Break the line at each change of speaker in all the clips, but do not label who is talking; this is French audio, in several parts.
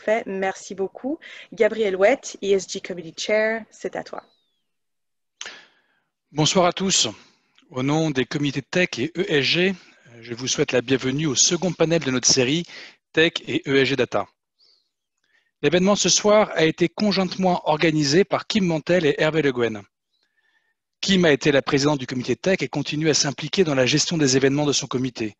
Parfait, merci beaucoup. Gabriel Ouette, ESG Committee Chair, c'est à toi.
Bonsoir à tous. Au nom des comités Tech et ESG, je vous souhaite la bienvenue au second panel de notre série Tech et ESG Data. L'événement ce soir a été conjointement organisé par Kim Mantel et Hervé Le Guen. Kim a été la présidente du comité Tech et continue à s'impliquer dans la gestion des événements de son comité.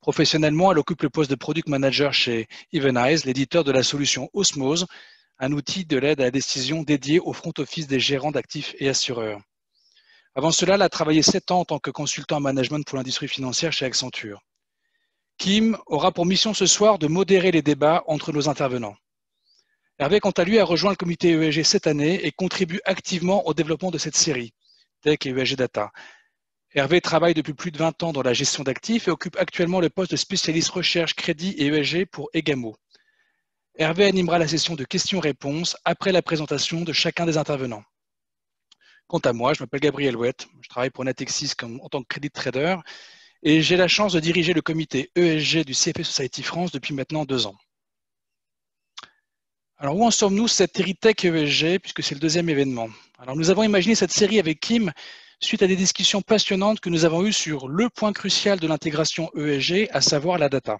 Professionnellement, elle occupe le poste de Product Manager chez Evenize, l'éditeur de la solution Osmose, un outil de l'aide à la décision dédié au front office des gérants d'actifs et assureurs. Avant cela, elle a travaillé 7 ans en tant que consultant en management pour l'industrie financière chez Accenture. Kim aura pour mission ce soir de modérer les débats entre nos intervenants. Hervé, quant à lui, a rejoint le comité ESG cette année et contribue activement au développement de cette série, Tech et ESG Data. Hervé travaille depuis plus de 20 ans dans la gestion d'actifs et occupe actuellement le poste de spécialiste recherche, crédit et ESG pour Egamo. Hervé animera la session de questions-réponses après la présentation de chacun des intervenants. Quant à moi, je m'appelle Gabriel Ouette, je travaille pour Natixis en tant que crédit trader et j'ai la chance de diriger le comité ESG du CFA Society France depuis maintenant 2 ans. Alors, où en sommes-nous cette série Tech ESG, puisque c'est le deuxième événement? Alors, nous avons imaginé cette série avec Kim suite à des discussions passionnantes que nous avons eues sur le point crucial de l'intégration ESG, à savoir la data.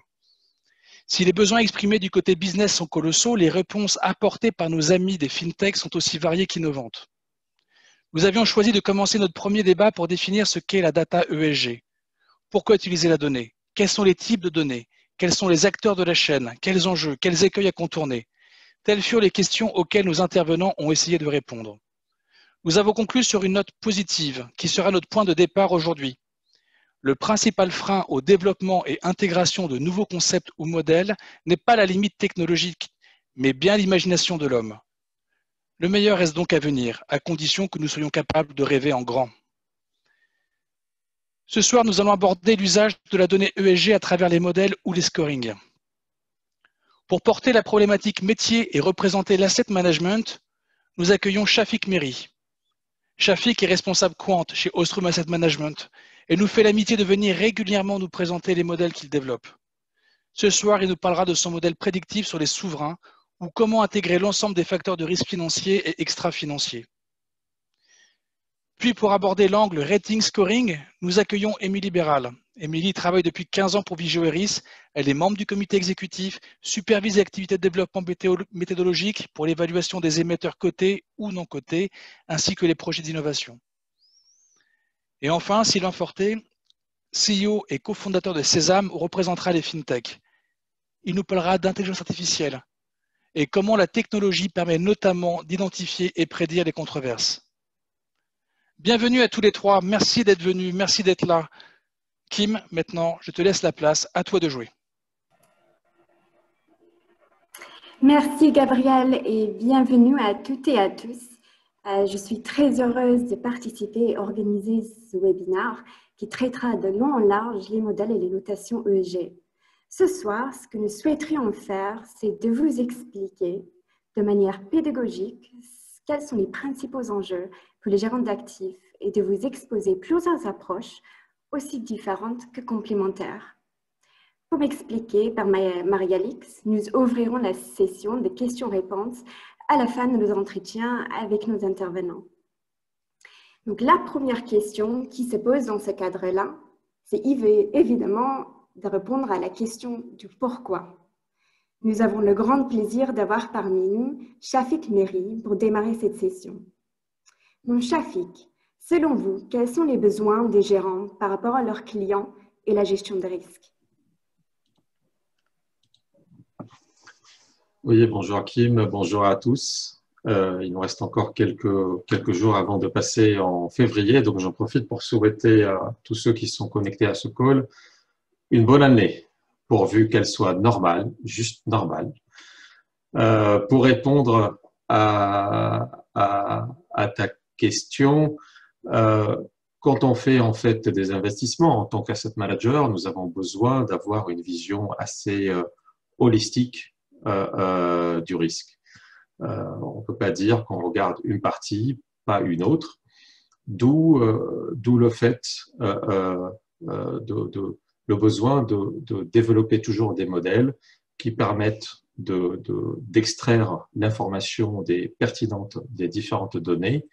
Si les besoins exprimés du côté business sont colossaux, les réponses apportées par nos amis des fintechs sont aussi variées qu'innovantes. Nous avions choisi de commencer notre premier débat pour définir ce qu'est la data ESG. Pourquoi utiliser la donnée? Quels sont les types de données? Quels sont les acteurs de la chaîne? Quels enjeux? Quels écueils à contourner? Telles furent les questions auxquelles nos intervenants ont essayé de répondre. Nous avons conclu sur une note positive qui sera notre point de départ aujourd'hui. Le principal frein au développement et intégration de nouveaux concepts ou modèles n'est pas la limite technologique, mais bien l'imagination de l'homme. Le meilleur reste donc à venir, à condition que nous soyons capables de rêver en grand. Ce soir, nous allons aborder l'usage de la donnée ESG à travers les modèles ou les scorings. Pour porter la problématique métier et représenter l'asset management, nous accueillons Shafik Meri. Shafik est responsable Quant chez Ostrom Asset Management et nous fait l'amitié de venir régulièrement nous présenter les modèles qu'il développe. Ce soir, il nous parlera de son modèle prédictif sur les souverains ou comment intégrer l'ensemble des facteurs de risque financier et extra-financier. Puis pour aborder l'angle rating scoring, nous accueillons Émilie Béral. Émilie travaille depuis 15 ans pour Vigeo Eiris. Elle est membre du comité exécutif, supervise les activités de développement méthodologique pour l'évaluation des émetteurs cotés ou non cotés, ainsi que les projets d'innovation. Et enfin, Sylvain Forté, CEO et cofondateur de Sésame, représentera les fintechs. Il nous parlera d'intelligence artificielle et comment la technologie permet notamment d'identifier et prédire les controverses. Bienvenue à tous les trois, merci d'être venus, merci d'être là. Kim, maintenant, je te laisse la place, à toi de jouer.
Merci Gabriel et bienvenue à toutes et à tous. Je suis très heureuse de participer et organiser ce webinaire qui traitera de long en large les modèles et les notations ESG. Ce soir, ce que nous souhaiterions faire, c'est de vous expliquer de manière pédagogique quels sont les principaux enjeux pour les gérants d'actifs et de vous exposer plusieurs approches aussi différentes que complémentaires. Pour m'expliquer par Marie-Alix, nous ouvrirons la session de questions-réponses à la fin de nos entretiens avec nos intervenants. Donc, la première question qui se pose dans ce cadre-là, c'est évidemment de répondre à la question du pourquoi. Nous avons le grand plaisir d'avoir parmi nous Shafik Meri pour démarrer cette session. Donc, Shafik, selon vous, quels sont les besoins des gérants par rapport à leurs clients et la gestion des risques?
Oui, bonjour Kim, bonjour à tous. Il nous reste encore quelques jours avant de passer en février, donc j'en profite pour souhaiter à tous ceux qui sont connectés à ce call une bonne année, pourvu qu'elle soit normale, juste normale. Pour répondre à ta question, quand on fait en fait des investissements en tant qu'asset manager, nous avons besoin d'avoir une vision assez holistique du risque. On ne peut pas dire qu'on regarde une partie, pas une autre, d'où le fait le besoin de développer toujours des modèles qui permettent d'extraire l'information pertinente des différentes données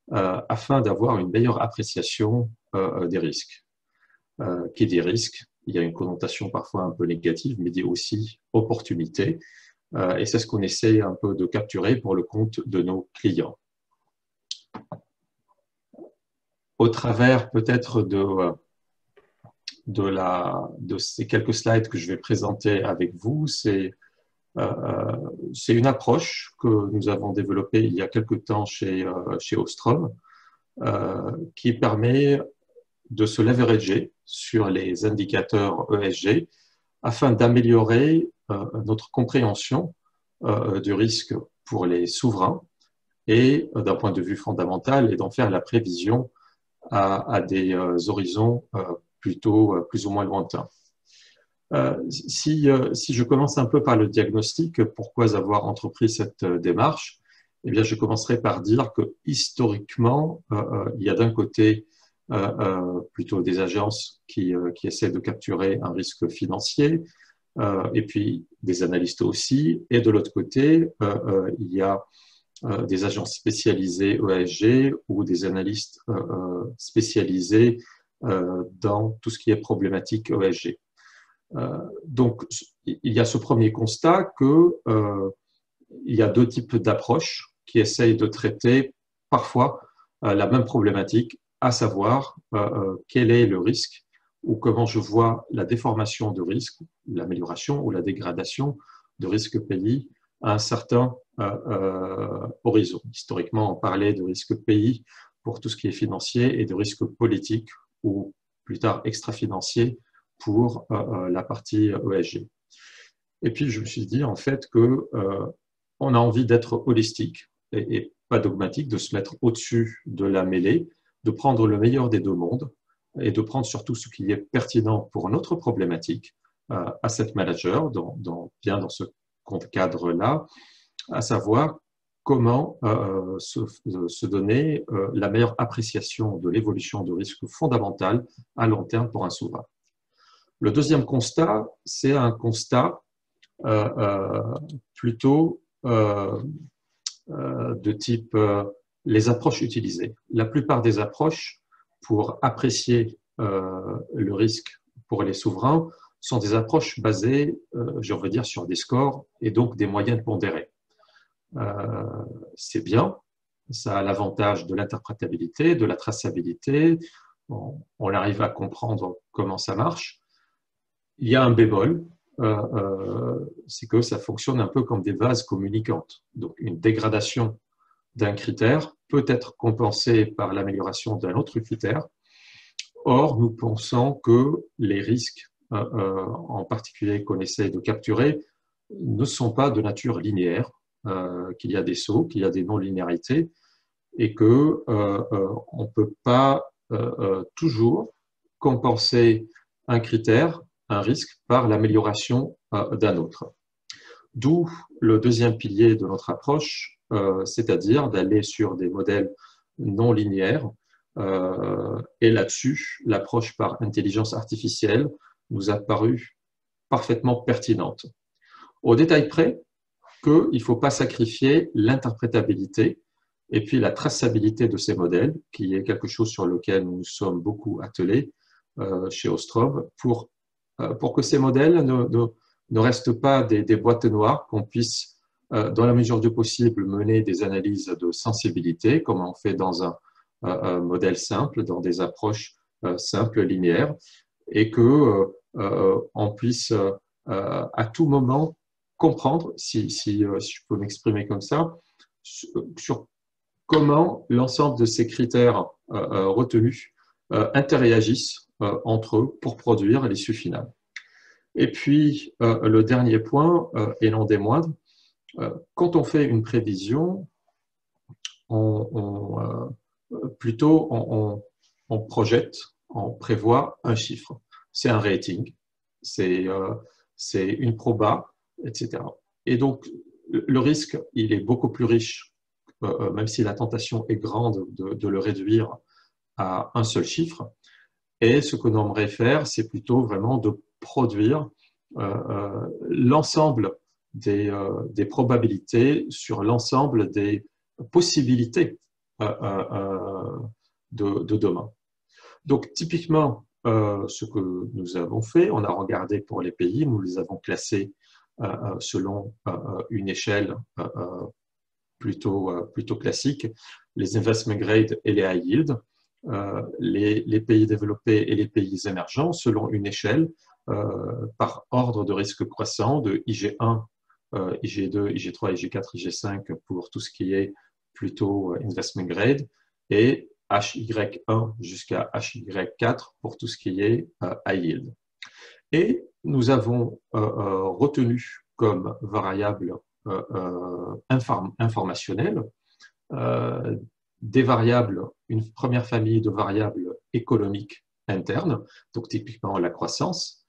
afin d'avoir une meilleure appréciation des risques. Qui dit risque, il y a une connotation parfois un peu négative, mais dit aussi opportunité. Et c'est ce qu'on essaie un peu de capturer pour le compte de nos clients. Au travers peut-être de ces quelques slides que je vais présenter avec vous, c'est une approche que nous avons développée il y a quelque temps chez Ostrom, qui permet de se leverager sur les indicateurs ESG afin d'améliorer notre compréhension du risque pour les souverains et d'un point de vue fondamental, et d'en faire la prévision à des horizons plutôt plus ou moins lointains. Si je commence un peu par le diagnostic, pourquoi avoir entrepris cette démarche? Eh bien, je commencerai par dire que historiquement, il y a d'un côté plutôt des agences qui essaient de capturer un risque financier, et puis des analystes aussi, et de l'autre côté, il y a des agences spécialisées ESG ou des analystes spécialisés dans tout ce qui est problématique ESG. Donc, il y a ce premier constat que il y a deux types d'approches qui essayent de traiter parfois la même problématique, à savoir quel est le risque ou comment je vois la déformation de risque, l'amélioration ou la dégradation de risque pays à un certain horizon. Historiquement, on parlait de risque pays pour tout ce qui est financier et de risque politique ou plus tard extra-financier pour la partie ESG. Et puis, je me suis dit en fait que on a envie d'être holistique et pas dogmatique, de se mettre au-dessus de la mêlée, de prendre le meilleur des deux mondes et de prendre surtout ce qui est pertinent pour notre problématique, asset manager, bien dans ce cadre-là, à savoir comment se donner la meilleure appréciation de l'évolution de risque fondamental à long terme pour un souverain. Le deuxième constat, c'est un constat plutôt de type les approches utilisées. La plupart des approches pour apprécier le risque pour les souverains sont des approches basées, je veux dire, sur des scores et donc des moyennes pondérées. C'est bien, ça a l'avantage de l'interprétabilité, de la traçabilité, on arrive à comprendre comment ça marche. Il y a un bémol, c'est que ça fonctionne un peu comme des vases communicantes. Donc, une dégradation d'un critère peut être compensée par l'amélioration d'un autre critère. Or, nous pensons que les risques, en particulier qu'on essaie de capturer, ne sont pas de nature linéaire, qu'il y a des sauts, qu'il y a des non-linéarités, et que on ne peut pas toujours compenser un critère, un risque, par l'amélioration d'un autre. D'où le deuxième pilier de notre approche, c'est-à-dire d'aller sur des modèles non linéaires. Et là-dessus, l'approche par intelligence artificielle nous a paru parfaitement pertinente. Au détail près, qu'il ne faut pas sacrifier l'interprétabilité et puis la traçabilité de ces modèles, qui est quelque chose sur lequel nous sommes beaucoup attelés chez Ostrom, pour que ces modèles ne restent pas des boîtes noires, qu'on puisse, dans la mesure du possible, mener des analyses de sensibilité, comme on fait dans un modèle simple, dans des approches simples, linéaires, et que on puisse à tout moment comprendre, si je peux m'exprimer comme ça, sur comment l'ensemble de ces critères retenus interagissent entre eux pour produire l'issue finale. Et puis, le dernier point, et non des moindres, quand on fait une prévision, on projette, on prévoit un chiffre. C'est un rating, c'est une proba, etc. Et donc, le risque, il est beaucoup plus riche, même si la tentation est grande de le réduire à un seul chiffre. Et ce que l'on aimerait faire, c'est plutôt vraiment de produire l'ensemble des probabilités sur l'ensemble des possibilités de demain. Donc, typiquement, ce que nous avons fait, on a regardé pour les pays, nous les avons classés selon une échelle plutôt classique, les investment grade et les high yield, les pays développés et les pays émergents selon une échelle par ordre de risque croissant de IG1, IG2, IG3, IG4, IG5 pour tout ce qui est plutôt investment grade et HY1 jusqu'à HY4 pour tout ce qui est high yield. Et nous avons retenu comme variable informationnelle des variables, une première famille de variables économiques internes, donc typiquement la croissance,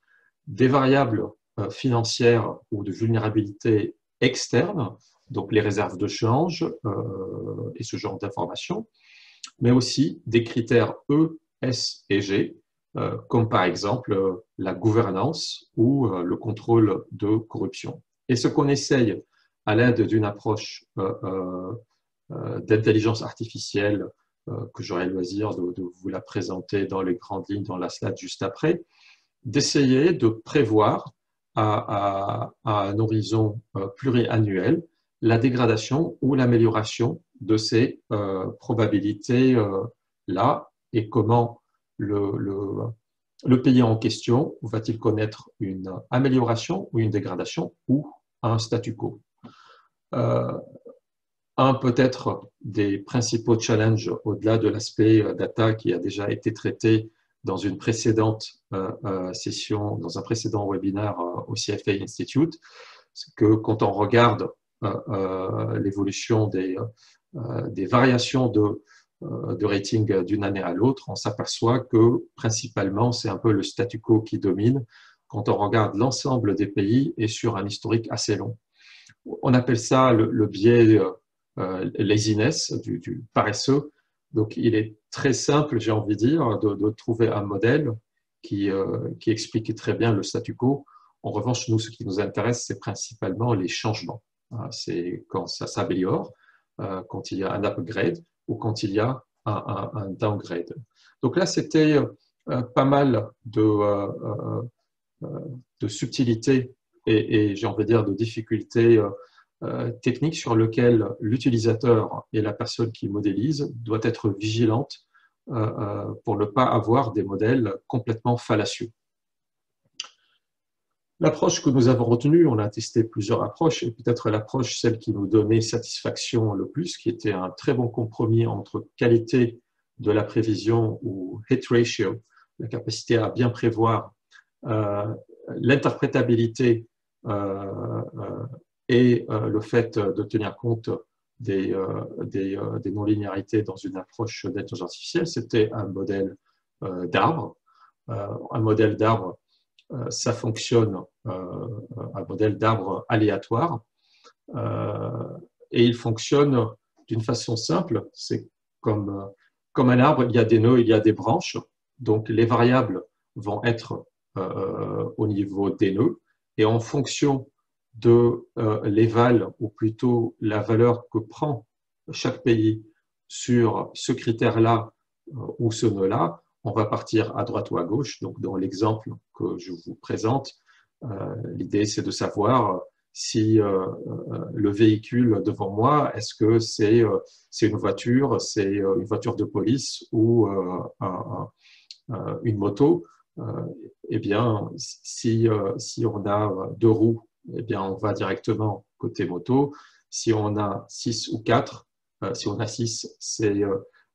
des variables financières ou de vulnérabilité externe, donc les réserves de change et ce genre d'informations, mais aussi des critères E, S et G, comme par exemple la gouvernance ou le contrôle de corruption. Et ce qu'on essaye à l'aide d'une approche d'intelligence artificielle, que j'aurai le loisir de vous la présenter dans les grandes lignes dans la slide juste après, d'essayer de prévoir à un horizon pluriannuel la dégradation ou l'amélioration de ces probabilités-là et comment le pays en question va-t-il connaître une amélioration ou une dégradation ou un statu quo. Un peut-être des principaux challenges au-delà de l'aspect data qui a déjà été traité dans une précédente session, dans un précédent webinaire au CFA Institute, c'est que quand on regarde l'évolution des variations de rating d'une année à l'autre, on s'aperçoit que principalement c'est un peu le statu quo qui domine quand on regarde l'ensemble des pays et sur un historique assez long. On appelle ça le biais laziness, du paresseux. Donc, il est très simple, j'ai envie de dire, de trouver un modèle qui explique très bien le statu quo. En revanche, nous, ce qui nous intéresse, c'est principalement les changements. C'est quand ça s'améliore, quand il y a un upgrade ou quand il y a un downgrade. Donc là, c'était pas mal de subtilités et j'ai envie de dire de difficultés techniques sur lesquelles l'utilisateur et la personne qui modélise doit être vigilante pour ne pas avoir des modèles complètement fallacieux. L'approche que nous avons retenue, on a testé plusieurs approches, et peut-être l'approche, celle qui nous donnait satisfaction le plus, qui était un très bon compromis entre qualité de la prévision ou hit ratio, la capacité à bien prévoir, l'interprétabilité et le fait de tenir compte des non-linéarités dans une approche d'intelligence artificielle, c'était un modèle d'arbre. Un modèle d'arbre, ça fonctionne, un modèle d'arbre aléatoire, et il fonctionne d'une façon simple. C'est comme un arbre, il y a des nœuds, il y a des branches, donc les variables vont être au niveau des nœuds, et en fonction de l'éval, ou plutôt la valeur que prend chaque pays sur ce critère-là ou ce nœud-là, on va partir à droite ou à gauche. Donc, dans l'exemple que je vous présente, l'idée, c'est de savoir si le véhicule devant moi, est-ce que c'est une voiture de police ou une moto. Eh bien, si on a 2 roues, eh bien, on va directement côté moto. Si on a 6 ou 4, si on a 6, c'est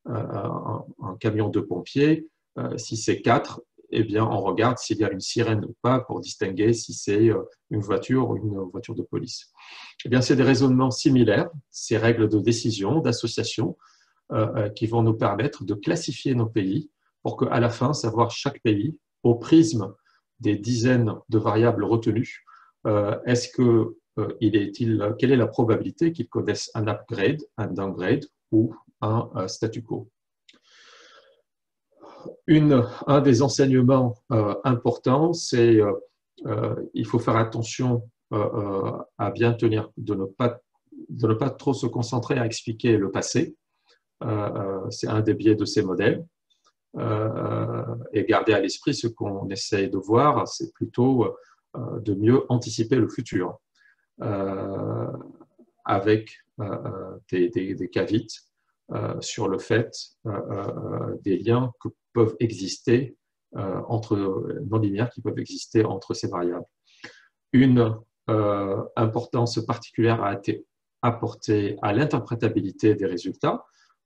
un camion de pompiers. Si c'est 4, eh bien, on regarde s'il y a une sirène ou pas pour distinguer si c'est une voiture ou une voiture de police. Eh bien, c'est des raisonnements similaires, ces règles de décision, d'association, qui vont nous permettre de classifier nos pays pour qu'à la fin, savoir chaque pays, au prisme des dizaines de variables retenues, quelle est la probabilité qu'ils connaissent un upgrade, un downgrade ou un statu quo. Un des enseignements importants, c'est il faut faire attention à bien tenir, de ne pas trop se concentrer à expliquer le passé. C'est un des biais de ces modèles. Et garder à l'esprit ce qu'on essaye de voir, c'est plutôt de mieux anticiper le futur avec des caveats sur le fait des liens que peuvent exister non linéaires qui peuvent exister entre ces variables. Une importance particulière a été apportée à l'interprétabilité des résultats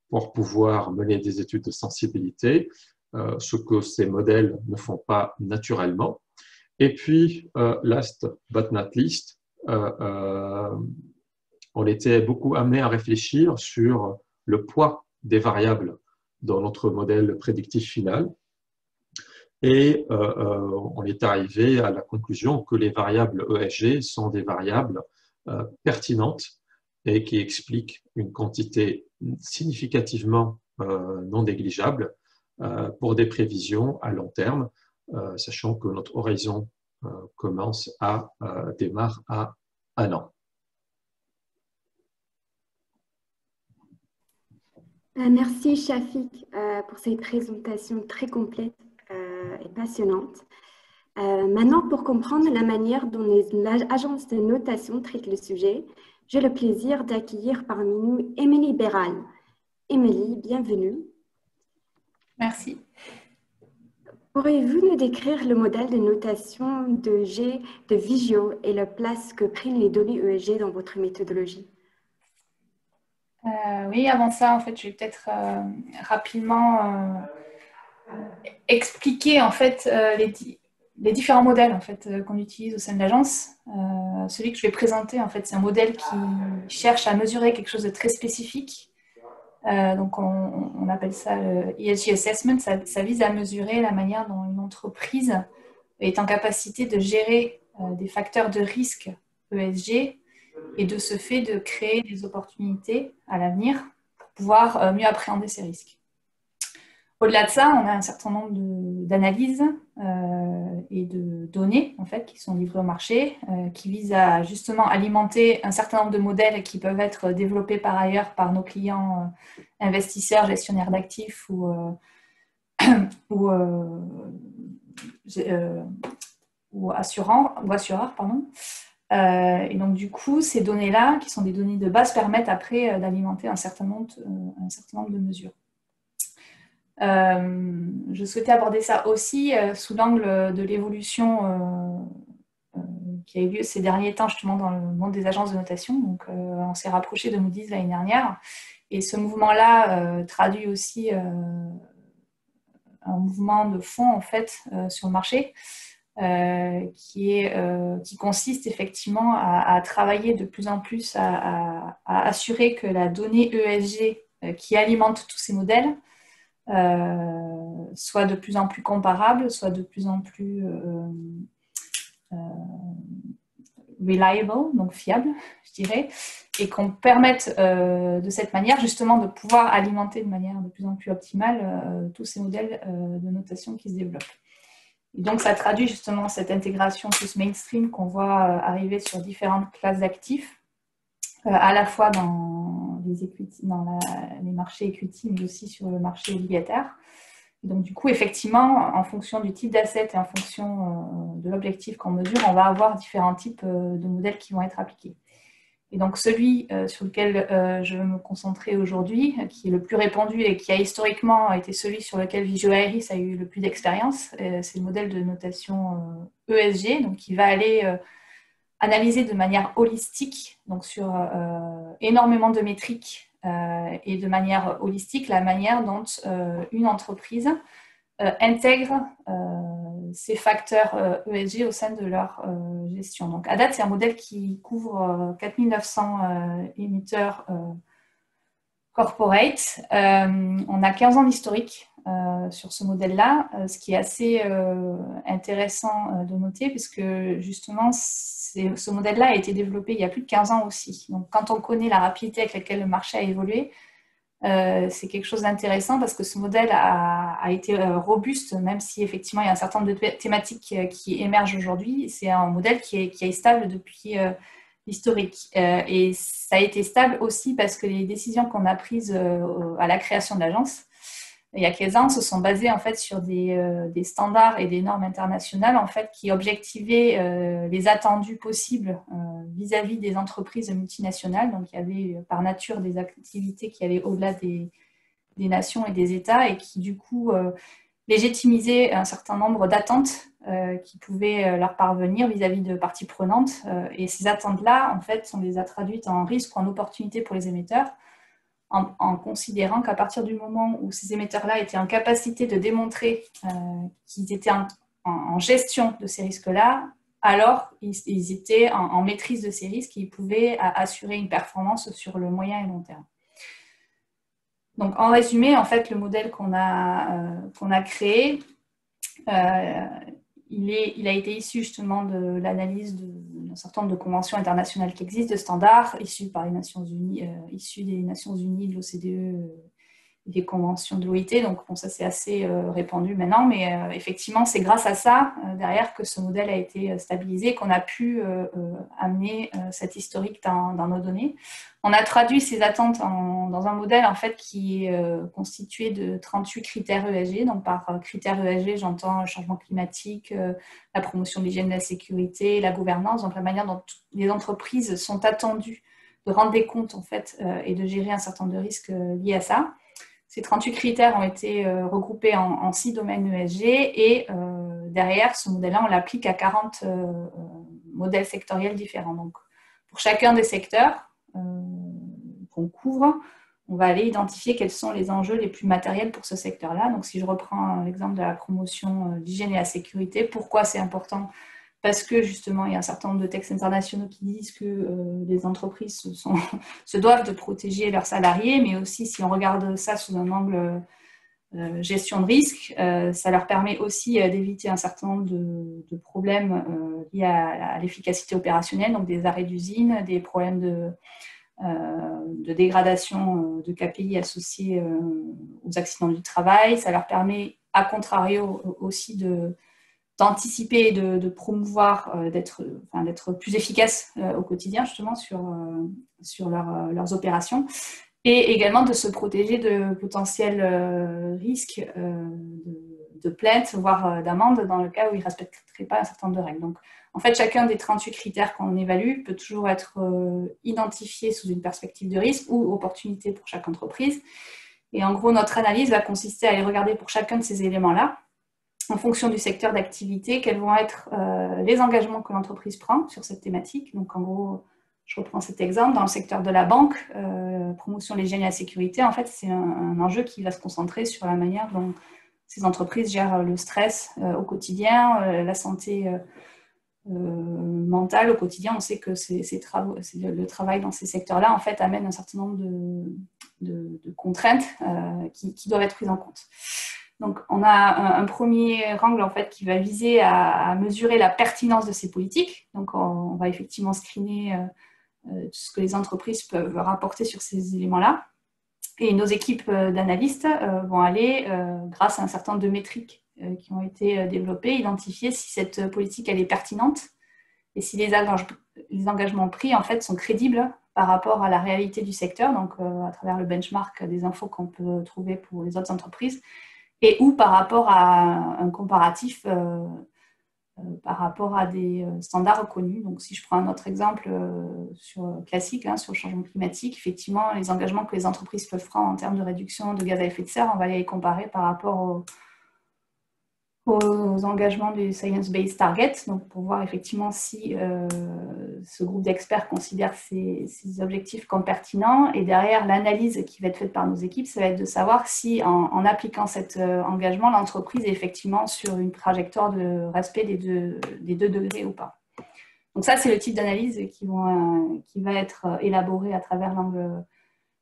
pour pouvoir mener des études de sensibilité, ce que ces modèles ne font pas naturellement. Et puis, last but not least, on était beaucoup amené à réfléchir sur le poids des variables dans notre modèle prédictif final. Et on est arrivé à la conclusion que les variables ESG sont des variables pertinentes et qui expliquent une quantité significativement non négligeable pour des prévisions à long terme, sachant que notre horizon démarre à 1 an.
Merci Shafik pour cette présentation très complète et passionnante. Maintenant, pour comprendre la manière dont les agences de notation traitent le sujet, j'ai le plaisir d'accueillir parmi nous Émilie Béral. Émilie, bienvenue.
Merci.
Pourriez-vous nous décrire le modèle de notation de G de Vigio et la place que prennent les données ESG dans votre méthodologie?
Oui, avant ça, en fait, je vais peut-être rapidement expliquer en fait les différents modèles en fait qu'on utilise au sein de l'agence. Celui que je vais présenter, en fait, c'est un modèle qui cherche à mesurer quelque chose de très spécifique. Donc, on appelle ça le ESG Assessment. Ça vise à mesurer la manière dont une entreprise est en capacité de gérer des facteurs de risque ESG et de ce fait de créer des opportunités à l'avenir pour pouvoir mieux appréhender ces risques. Au-delà de ça, on a un certain nombre d'analyses et de données en fait, qui sont livrées au marché, qui visent à justement alimenter un certain nombre de modèles qui peuvent être développés par ailleurs par nos clients investisseurs, gestionnaires d'actifs ou assureurs. Pardon. Et donc, du coup, ces données-là, qui sont des données de base, permettent après d'alimenter un certain nombre de mesures. Je souhaitais aborder ça aussi sous l'angle de l'évolution qui a eu lieu ces derniers temps justement dans le monde des agences de notation. Donc, on s'est rapproché de Moody's l'année dernière et ce mouvement-là traduit aussi un mouvement de fond en fait sur le marché qui consiste effectivement à travailler de plus en plus à assurer que la donnée ESG qui alimente tous ces modèles soit de plus en plus comparable, soit de plus en plus reliable, donc fiable, je dirais, et qu'on permette de cette manière justement de pouvoir alimenter de manière de plus en plus optimale tous ces modèles de notation qui se développent. Et donc ça traduit justement cette intégration plus mainstream qu'on voit arriver sur différentes classes d'actifs, à la fois dans les marchés equity, mais aussi sur le marché obligataire. Et donc, du coup, effectivement, en fonction du type d'asset et en fonction de l'objectif qu'on mesure, on va avoir différents types de modèles qui vont être appliqués. Et donc, celui sur lequel je vais me concentrer aujourd'hui, qui est le plus répandu et qui a historiquement été celui sur lequel Vigio Eiris a eu le plus d'expérience, c'est le modèle de notation ESG, donc qui va aller analyser de manière holistique, donc sur énormément de métriques et de manière holistique, la manière dont une entreprise intègre ces facteurs ESG au sein de leur gestion. Donc, à date, c'est un modèle qui couvre 4900 émetteurs corporate. On a 15 ans d'historique sur ce modèle-là, ce qui est assez intéressant de noter, puisque justement, ce modèle-là a été développé il y a plus de 15 ans aussi. Donc, quand on connaît la rapidité avec laquelle le marché a évolué, c'est quelque chose d'intéressant parce que ce modèle a été robuste, même si effectivement il y a un certain nombre de thématiques qui émergent aujourd'hui. C'est un modèle qui est stable depuis l'historique. Et ça a été stable aussi parce que les décisions qu'on a prises à la création de l'agence, il y a 15 ans, se sont basées en fait sur des standards et des normes internationales en fait, qui objectivaient les attendus possibles vis-à-vis des entreprises multinationales. Donc, il y avait par nature des activités qui allaient au-delà des nations et des États et qui, du coup, légitimisaient un certain nombre d'attentes qui pouvaient leur parvenir vis-à-vis de parties prenantes. Et ces attentes-là, en fait, on les a traduites en risque ou en opportunité pour les émetteurs, en considérant qu'à partir du moment où ces émetteurs-là étaient en capacité de démontrer qu'ils étaient en gestion de ces risques-là, alors ils étaient en maîtrise de ces risques et ils pouvaient assurer une performance sur le moyen et long terme. Donc, en résumé, en fait, le modèle qu'on a créé, il a été issu justement de l'analyse d'un certain nombre de conventions internationales qui existent, de standards issus par les Nations Unies, issus des Nations Unies, de l'OCDE et des conventions de l'OIT. Donc bon, ça c'est assez répandu maintenant, mais effectivement c'est grâce à ça derrière que ce modèle a été stabilisé, qu'on a pu amener cet historique dans nos données. On a traduit ces attentes dans un modèle en fait qui est constitué de 38 critères ESG. Donc par critères ESG, j'entends le changement climatique, la promotion de l'hygiène et de la sécurité, la gouvernance, donc la manière dont les entreprises sont attendues de rendre des comptes en fait et de gérer un certain nombre de risques liés à ça. Ces 38 critères ont été regroupés en 6 domaines ESG et derrière ce modèle-là, on l'applique à 40 modèles sectoriels différents. Donc pour chacun des secteurs qu'on couvre, on va aller identifier quels sont les enjeux les plus matériels pour ce secteur-là. Donc, si je reprends l'exemple de la promotion de l'hygiène et la sécurité, pourquoi c'est important? Parce que, justement, il y a un certain nombre de textes internationaux qui disent que les entreprises se doivent de protéger leurs salariés, mais aussi, si on regarde ça sous un angle gestion de risque, ça leur permet aussi d'éviter un certain nombre de problèmes liés à l'efficacité opérationnelle, donc des arrêts d'usine, des problèmes de dégradation de KPI associés aux accidents du travail. Ça leur permet, à contrario, aussi d'anticiper et de promouvoir, d'être plus efficaces au quotidien, justement, sur leurs opérations. Et également de se protéger de potentiels risques de plainte, voire d'amende, dans le cas où ils ne respecteraient pas un certain nombre de règles. Donc, en fait, chacun des 38 critères qu'on évalue peut toujours être identifié sous une perspective de risque ou opportunité pour chaque entreprise. Et en gros, notre analyse va consister à aller regarder pour chacun de ces éléments-là, en fonction du secteur d'activité, quels vont être les engagements que l'entreprise prend sur cette thématique. Donc, en gros, je reprends cet exemple. Dans le secteur de la banque, promotion de l'hygiène et la sécurité, en fait, c'est un enjeu qui va se concentrer sur la manière dont ces entreprises gèrent le stress au quotidien, la santé mentale au quotidien. On sait que le travail dans ces secteurs-là, en fait, amène un certain nombre de contraintes qui doivent être prises en compte. Donc, on a un premier angle en fait, qui va viser à mesurer la pertinence de ces politiques. Donc, on va effectivement screener tout ce que les entreprises peuvent rapporter sur ces éléments-là. Et nos équipes d'analystes vont aller, grâce à un certain nombre de métriques qui ont été développées, identifier si cette politique elle est pertinente et si les engagements pris en fait, sont crédibles par rapport à la réalité du secteur, donc à travers le benchmark des infos qu'on peut trouver pour les autres entreprises, et ou par rapport à un comparatif par rapport à des standards reconnus. Donc, si je prends un autre exemple classique sur le changement climatique, effectivement, les engagements que les entreprises peuvent prendre en termes de réduction de gaz à effet de serre, on va les comparer par rapport aux engagements du Science-Based Target, donc pour voir effectivement si ce groupe d'experts considère ces objectifs comme pertinents. Et derrière, l'analyse qui va être faite par nos équipes, ça va être de savoir si, en appliquant cet engagement, l'entreprise est effectivement sur une trajectoire de respect des 2 degrés ou pas. Donc ça, c'est le type d'analyse qui va être élaboré à travers l'angle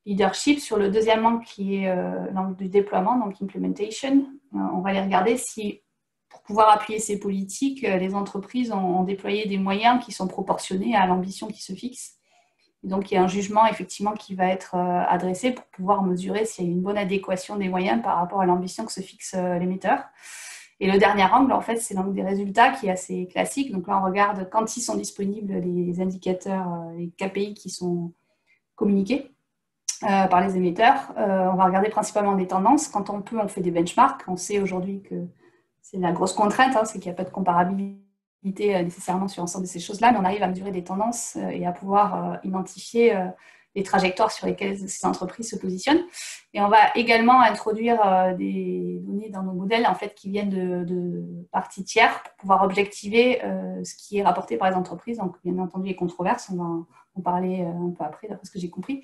leadership. Sur le deuxième angle, qui est l'angle du déploiement, donc implementation, on va aller regarder si, pour pouvoir appuyer ces politiques, les entreprises ont déployé des moyens qui sont proportionnés à l'ambition qui se fixe. Et donc, il y a un jugement effectivement qui va être adressé pour pouvoir mesurer s'il y a une bonne adéquation des moyens par rapport à l'ambition que se fixe l'émetteur. Et le dernier angle, en fait, c'est l'angle des résultats qui est assez classique. Donc là, on regarde quand ils sont disponibles les indicateurs, les KPI qui sont communiqués par les émetteurs. On va regarder principalement des tendances. Quand on peut, on fait des benchmarks. On sait aujourd'hui que c'est la grosse contrainte, c'est qu'il n'y a pas de comparabilité nécessairement sur l'ensemble de ces choses-là, mais on arrive à mesurer des tendances et à pouvoir identifier les trajectoires sur lesquelles ces entreprises se positionnent. Et on va également introduire des données dans nos modèles en fait, qui viennent de parties tiers pour pouvoir objectiver ce qui est rapporté par les entreprises. Donc, bien entendu, les controverses, on va en parler un peu après, d'après ce que j'ai compris.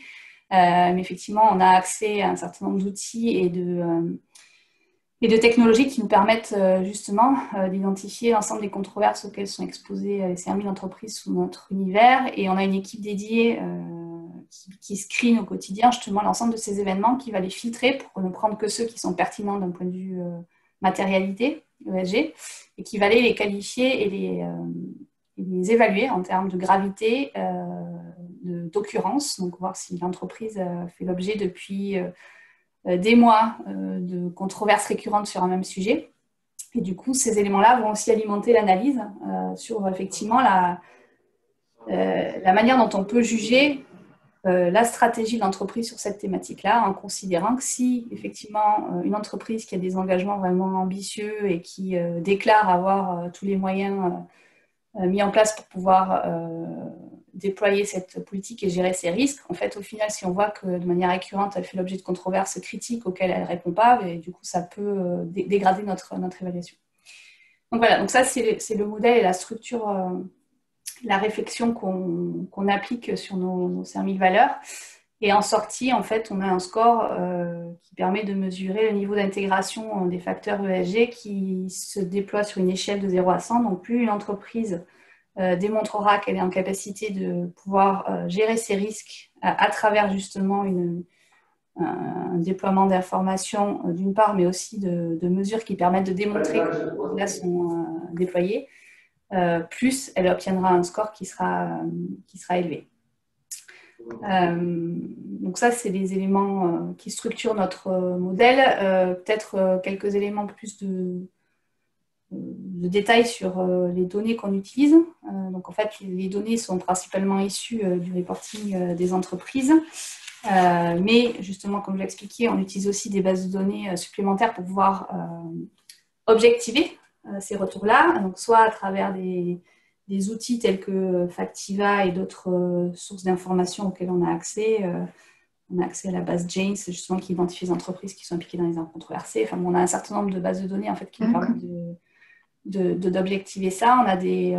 Mais effectivement, on a accès à un certain nombre d'outils et de technologies qui nous permettent justement d'identifier l'ensemble des controverses auxquelles sont exposées ces 1000 entreprises sous notre univers. Et on a une équipe dédiée qui screen au quotidien justement l'ensemble de ces événements, qui va les filtrer pour ne prendre que ceux qui sont pertinents d'un point de vue matérialité, ESG, et qui va aller les qualifier et les évaluer en termes de gravité, d'occurrence, donc voir si l'entreprise fait l'objet depuis des mois de controverses récurrentes sur un même sujet. Et du coup, ces éléments-là vont aussi alimenter l'analyse sur effectivement la manière dont on peut juger la stratégie de l'entreprise sur cette thématique-là, en considérant que si effectivement une entreprise qui a des engagements vraiment ambitieux et qui déclare avoir tous les moyens mis en place pour pouvoir déployer cette politique et gérer ses risques, en fait, au final, si on voit que de manière récurrente, elle fait l'objet de controverses critiques auxquelles elle ne répond pas, et du coup, ça peut dégrader notre évaluation. Donc voilà, donc ça, c'est le modèle et la structure, la réflexion qu'on applique sur nos 5000 valeurs. Et en sortie, en fait, on a un score qui permet de mesurer le niveau d'intégration des facteurs ESG qui se déploie sur une échelle de 0 à 100. Donc, plus une entreprise démontrera qu'elle est en capacité de pouvoir gérer ses risques à travers justement un déploiement d'informations d'une part, mais aussi de mesures qui permettent de démontrer que ces choses-là sont déployées, plus elle obtiendra un score qui sera élevé. Donc ça, c'est les éléments qui structurent notre modèle. Peut-être quelques éléments plus de détails sur les données qu'on utilise. Donc en fait, les données sont principalement issues du reporting des entreprises. Mais justement, comme je l'ai expliqué, on utilise aussi des bases de données supplémentaires pour pouvoir objectiver ces retours-là. Donc soit à travers des outils tels que Factiva et d'autres sources d'informations auxquelles on a accès. On a accès à la base Janes, justement, qui identifie les entreprises qui sont impliquées dans les controversées. Enfin, on a un certain nombre de bases de données en fait, qui nous permettent d'objectiver ça. On a des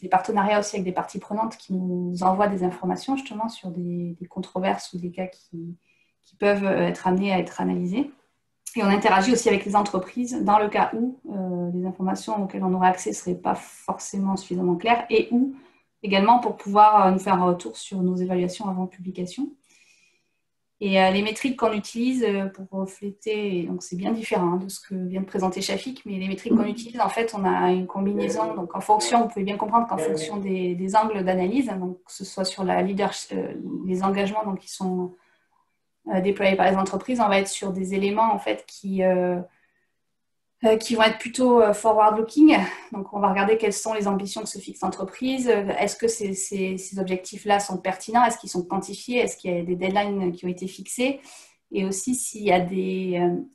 partenariats aussi avec des parties prenantes qui nous envoient des informations justement sur des controverses ou des cas qui peuvent être amenés à être analysés. Et on interagit aussi avec les entreprises dans le cas où les informations auxquelles on aurait accès ne seraient pas forcément suffisamment claires et ou également pour pouvoir nous faire un retour sur nos évaluations avant publication. Et les métriques qu'on utilise pour refléter, donc c'est bien différent de ce que vient de présenter Shafik, mais les métriques qu'on utilise, en fait, on a une combinaison. Donc en fonction, vous pouvez bien comprendre qu'en fonction des angles d'analyse, donc que ce soit sur la leadership, les engagements donc, qui sont déployés par les entreprises, on va être sur des éléments en fait qui vont être plutôt forward-looking. Donc, on va regarder quelles sont les ambitions que se fixe l'entreprise. Est-ce que ces objectifs-là sont pertinents? Est-ce qu'ils sont quantifiés? Est-ce qu'il y a des deadlines qui ont été fixées? Et aussi, s'il y a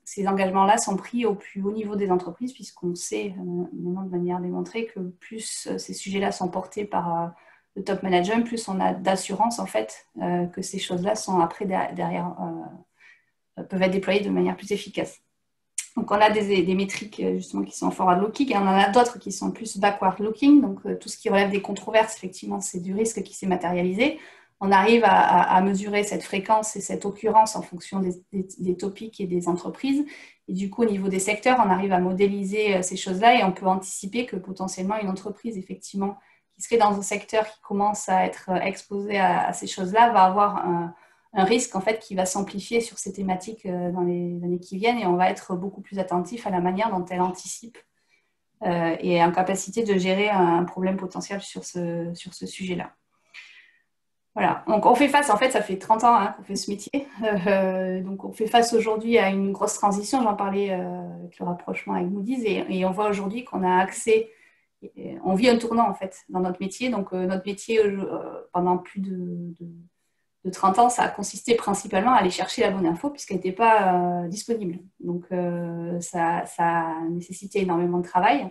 ces engagements-là sont pris au plus haut niveau des entreprises, puisqu'on sait maintenant de manière démontrée que plus ces sujets-là sont portés par le top management, plus on a d'assurance en fait que ces choses-là sont après derrière peuvent être déployées de manière plus efficace. Donc, on a des métriques justement qui sont forward-looking et on en a d'autres qui sont plus backward-looking. Donc, tout ce qui relève des controverses, effectivement, c'est du risque qui s'est matérialisé. On arrive à mesurer cette fréquence et cette occurrence en fonction des topics et des entreprises. Et du coup, au niveau des secteurs, on arrive à modéliser ces choses-là et on peut anticiper que potentiellement une entreprise, effectivement, qui serait dans un secteur qui commence à être exposé à ces choses-là, va avoir un risque en fait, qui va s'amplifier sur ces thématiques dans les années qui viennent et on va être beaucoup plus attentif à la manière dont elle anticipe et en capacité de gérer un problème potentiel sur ce sujet-là. Voilà, donc on fait face, en fait, ça fait 30 ans qu'on fait ce métier. Donc on fait face aujourd'hui à une grosse transition, j'en parlais avec le rapprochement avec Moody's, et on voit aujourd'hui qu'on a accès, on vit un tournant en fait dans notre métier. Donc notre métier, pendant plus de 30 ans, ça a consisté principalement à aller chercher la bonne info puisqu'elle n'était pas disponible. Donc ça a nécessité énormément de travail.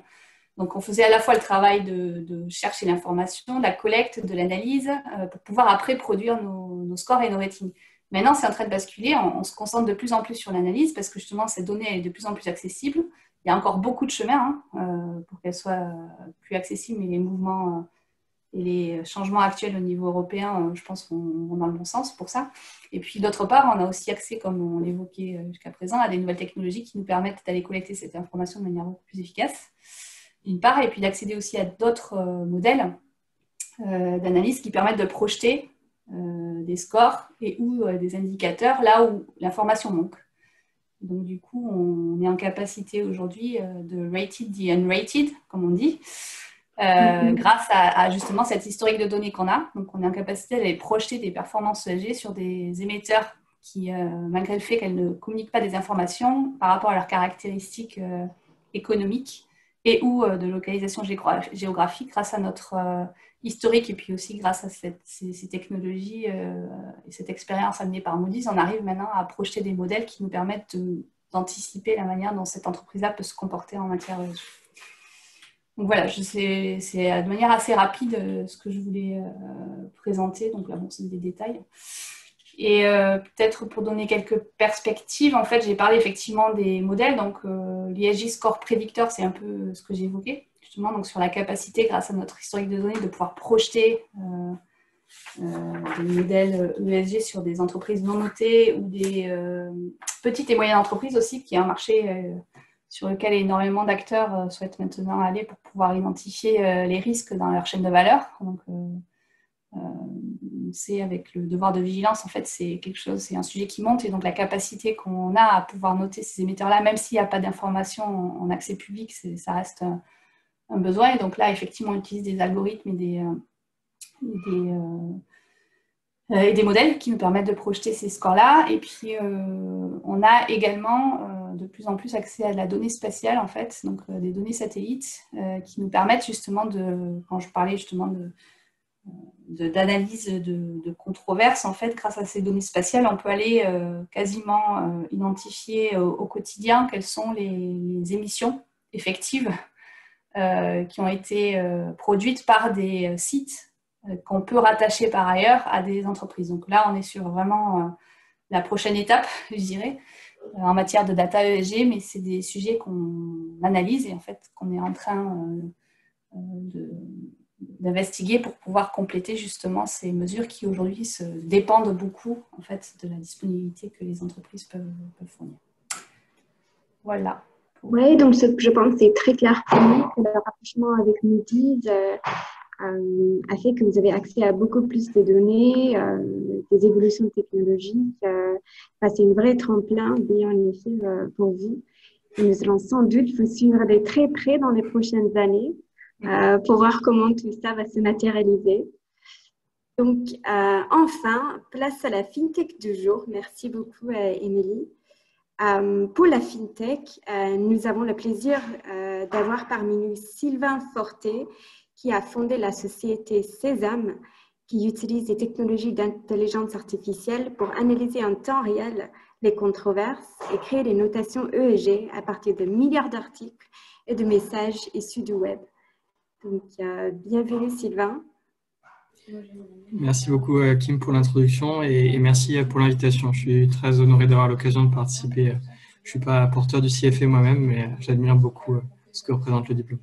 Donc, on faisait à la fois le travail de chercher l'information, de la collecte, de l'analyse, pour pouvoir après produire nos scores et nos ratings. Maintenant, c'est en train de basculer. On se concentre de plus en plus sur l'analyse parce que justement, cette donnée est de plus en plus accessible. Il y a encore beaucoup de chemin pour qu'elle soit plus accessible, mais les mouvements et les changements actuels au niveau européen, je pense qu'on vont dans le bon sens pour ça. Et puis, d'autre part, on a aussi accès, comme on l'évoquait jusqu'à présent, à des nouvelles technologies qui nous permettent d'aller collecter cette information de manière beaucoup plus efficace. D'une part, et puis d'accéder aussi à d'autres modèles d'analyse qui permettent de projeter des scores et ou des indicateurs là où l'information manque. Donc du coup, on est en capacité aujourd'hui de rated the unrated, comme on dit, grâce à justement cette historique de données qu'on a. Donc on est en capacité d'aller projeter des performances ESG sur des émetteurs qui, malgré le fait qu'elles ne communiquent pas des informations par rapport à leurs caractéristiques économiques, et ou de localisation géographique grâce à notre historique et puis aussi grâce à ces technologies et cette expérience amenée par Moody's, on arrive maintenant à projeter des modèles qui nous permettent d'anticiper la manière dont cette entreprise-là peut se comporter en matière de... Donc voilà, c'est de manière assez rapide ce que je voulais présenter. Donc là, bon, c'est des détails. Et peut-être pour donner quelques perspectives, en fait, j'ai parlé effectivement des modèles. Donc, l'ESG Score Predictor, c'est un peu ce que j'ai évoqué, justement, donc sur la capacité, grâce à notre historique de données, de pouvoir projeter des modèles ESG sur des entreprises non notées ou des petites et moyennes entreprises aussi, qui est un marché sur lequel énormément d'acteurs souhaitent maintenant aller pour pouvoir identifier les risques dans leur chaîne de valeur. Donc, c'est avec le devoir de vigilance, en fait, c'est quelque chose, c'est un sujet qui monte, et donc la capacité qu'on a à pouvoir noter ces émetteurs-là, même s'il n'y a pas d'informations en accès public, ça reste un besoin. Et donc là, effectivement, on utilise des algorithmes et des modèles qui nous permettent de projeter ces scores-là. Et puis, on a également de plus en plus accès à de la donnée spatiale, en fait, donc des données satellites qui nous permettent justement quand je parlais justement d'analyse de controverses, en fait, grâce à ces données spatiales, on peut aller quasiment identifier au quotidien quelles sont les émissions effectives qui ont été produites par des sites qu'on peut rattacher par ailleurs à des entreprises. Donc là, on est sur vraiment la prochaine étape, je dirais, en matière de data ESG, mais c'est des sujets qu'on analyse et en fait qu'on est en train d'investiguer pour pouvoir compléter justement ces mesures qui aujourd'hui dépendent beaucoup en fait de la disponibilité que les entreprises peuvent fournir. Voilà.
Oui, donc je pense que c'est très clair pour nous que le rapprochement avec Moody's a fait que vous avez accès à beaucoup plus de données, des évolutions technologiques. C'est une vraie tremplin, bien en effet, pour vous. Et nous allons sans doute vous suivre de très près dans les prochaines années pour voir comment tout ça va se matérialiser. Donc, enfin, place à la FinTech du jour. Merci beaucoup, Émilie. Pour la FinTech, nous avons le plaisir d'avoir parmi nous Sylvain Forté, qui a fondé la société Sésame, qui utilise des technologies d'intelligence artificielle pour analyser en temps réel les controverses et créer des notations ESG à partir de milliards d'articles et de messages issus du web. Donc, bienvenue Sylvain.
Merci beaucoup Kim pour l'introduction et merci pour l'invitation. Je suis très honoré d'avoir l'occasion de participer. Je ne suis pas porteur du CFA moi-même, mais j'admire beaucoup ce que représente le diplôme.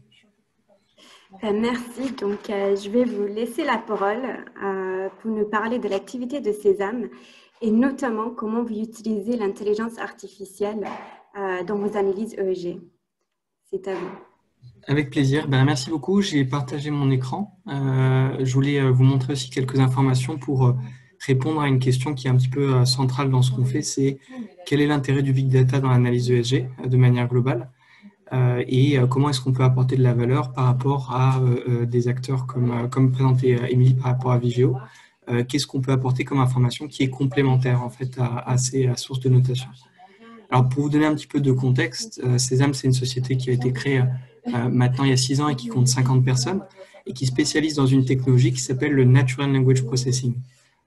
Merci. Donc, je vais vous laisser la parole pour nous parler de l'activité de Sésame et notamment comment vous utilisez l'intelligence artificielle dans vos analyses ESG. C'est à vous.
Avec plaisir. Merci beaucoup. J'ai partagé mon écran. Je voulais vous montrer aussi quelques informations pour répondre à une question qui est un petit peu centrale dans ce qu'on fait. C'est quel est l'intérêt du Big Data dans l'analyse ESG de manière globale et comment est-ce qu'on peut apporter de la valeur par rapport à des acteurs comme présenté Émilie par rapport à Vigeo qu'est-ce qu'on peut apporter comme information qui est complémentaire en fait à ces sources de notation. Alors pour vous donner un petit peu de contexte, Sésame, c'est une société qui a été créée maintenant il y a 6 ans et qui compte 50 personnes et qui spécialise dans une technologie qui s'appelle le Natural Language Processing.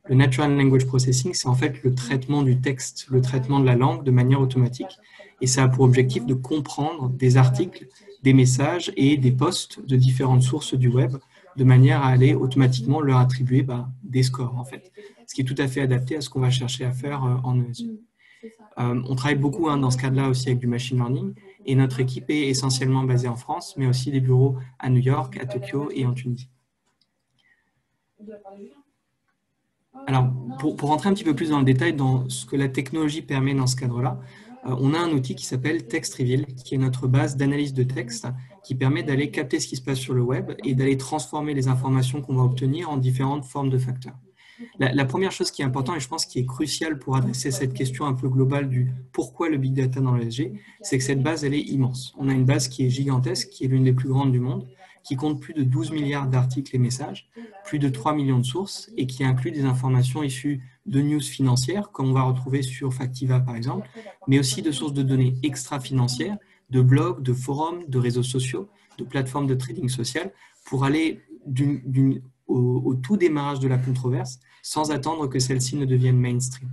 Le Natural Language Processing, c'est en fait le traitement du texte, le traitement de la langue de manière automatique. Et ça a pour objectif de comprendre des articles, des messages et des posts de différentes sources du web de manière à aller automatiquement leur attribuer des scores, en fait. Ce qui est tout à fait adapté à ce qu'on va chercher à faire en ESG. On travaille beaucoup dans ce cadre-là aussi avec du machine learning et notre équipe est essentiellement basée en France, mais aussi des bureaux à New York, à Tokyo et en Tunisie. Alors, pour rentrer un petit peu plus dans le détail dans ce que la technologie permet dans ce cadre-là, on a un outil qui s'appelle Text Reveal, qui est notre base d'analyse de texte, qui permet d'aller capter ce qui se passe sur le web et d'aller transformer les informations qu'on va obtenir en différentes formes de facteurs. La première chose qui est importante et je pense qui est cruciale pour adresser cette question un peu globale du pourquoi le big data dans l'ESG, c'est que cette base, elle est immense. On a une base qui est gigantesque, qui est l'une des plus grandes du monde, qui compte plus de 12 milliards d'articles et messages, plus de 3 millions de sources et qui inclut des informations issues de news financières, comme on va retrouver sur Factiva par exemple, mais aussi de sources de données extra-financières, de blogs, de forums, de réseaux sociaux, de plateformes de trading social, pour aller au tout démarrage de la controverse sans attendre que celle-ci ne devienne mainstream.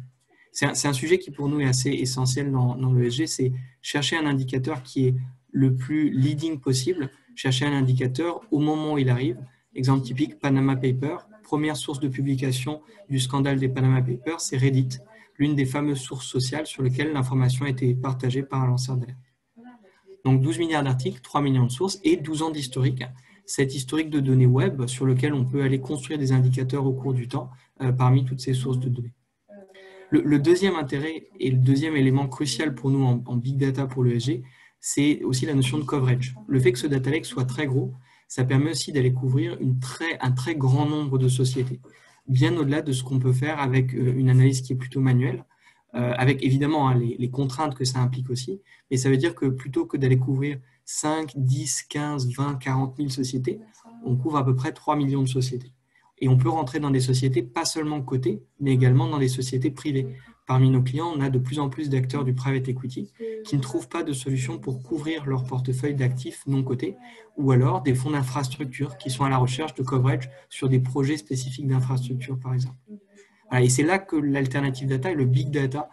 C'est un sujet qui pour nous est assez essentiel dans l'ESG, c'est chercher un indicateur qui est le plus leading possible, chercher un indicateur au moment où il arrive. Exemple typique, Panama Papers, première source de publication du scandale des Panama Papers, c'est Reddit, l'une des fameuses sources sociales sur lesquelles l'information a été partagée par un lanceur d'alerte. Donc 12 milliards d'articles, 3 millions de sources et 12 ans d'historique. Cet historique de données web sur lequel on peut aller construire des indicateurs au cours du temps parmi toutes ces sources de données. Le deuxième intérêt et le deuxième élément crucial pour nous en big data pour l'ESG, c'est aussi la notion de coverage. Le fait que ce data lake soit très gros, ça permet aussi d'aller couvrir un très grand nombre de sociétés, bien au-delà de ce qu'on peut faire avec une analyse qui est plutôt manuelle, avec évidemment les contraintes que ça implique aussi, mais ça veut dire que plutôt que d'aller couvrir 5, 10, 15, 20, 40 000 sociétés, on couvre à peu près 3 millions de sociétés. Et on peut rentrer dans des sociétés pas seulement cotées, mais également dans des sociétés privées. Parmi nos clients, on a de plus en plus d'acteurs du private equity qui ne trouvent pas de solution pour couvrir leur portefeuille d'actifs non cotés, ou alors des fonds d'infrastructure qui sont à la recherche de coverage sur des projets spécifiques d'infrastructure, par exemple. Voilà, et c'est là que l'alternative data et le big data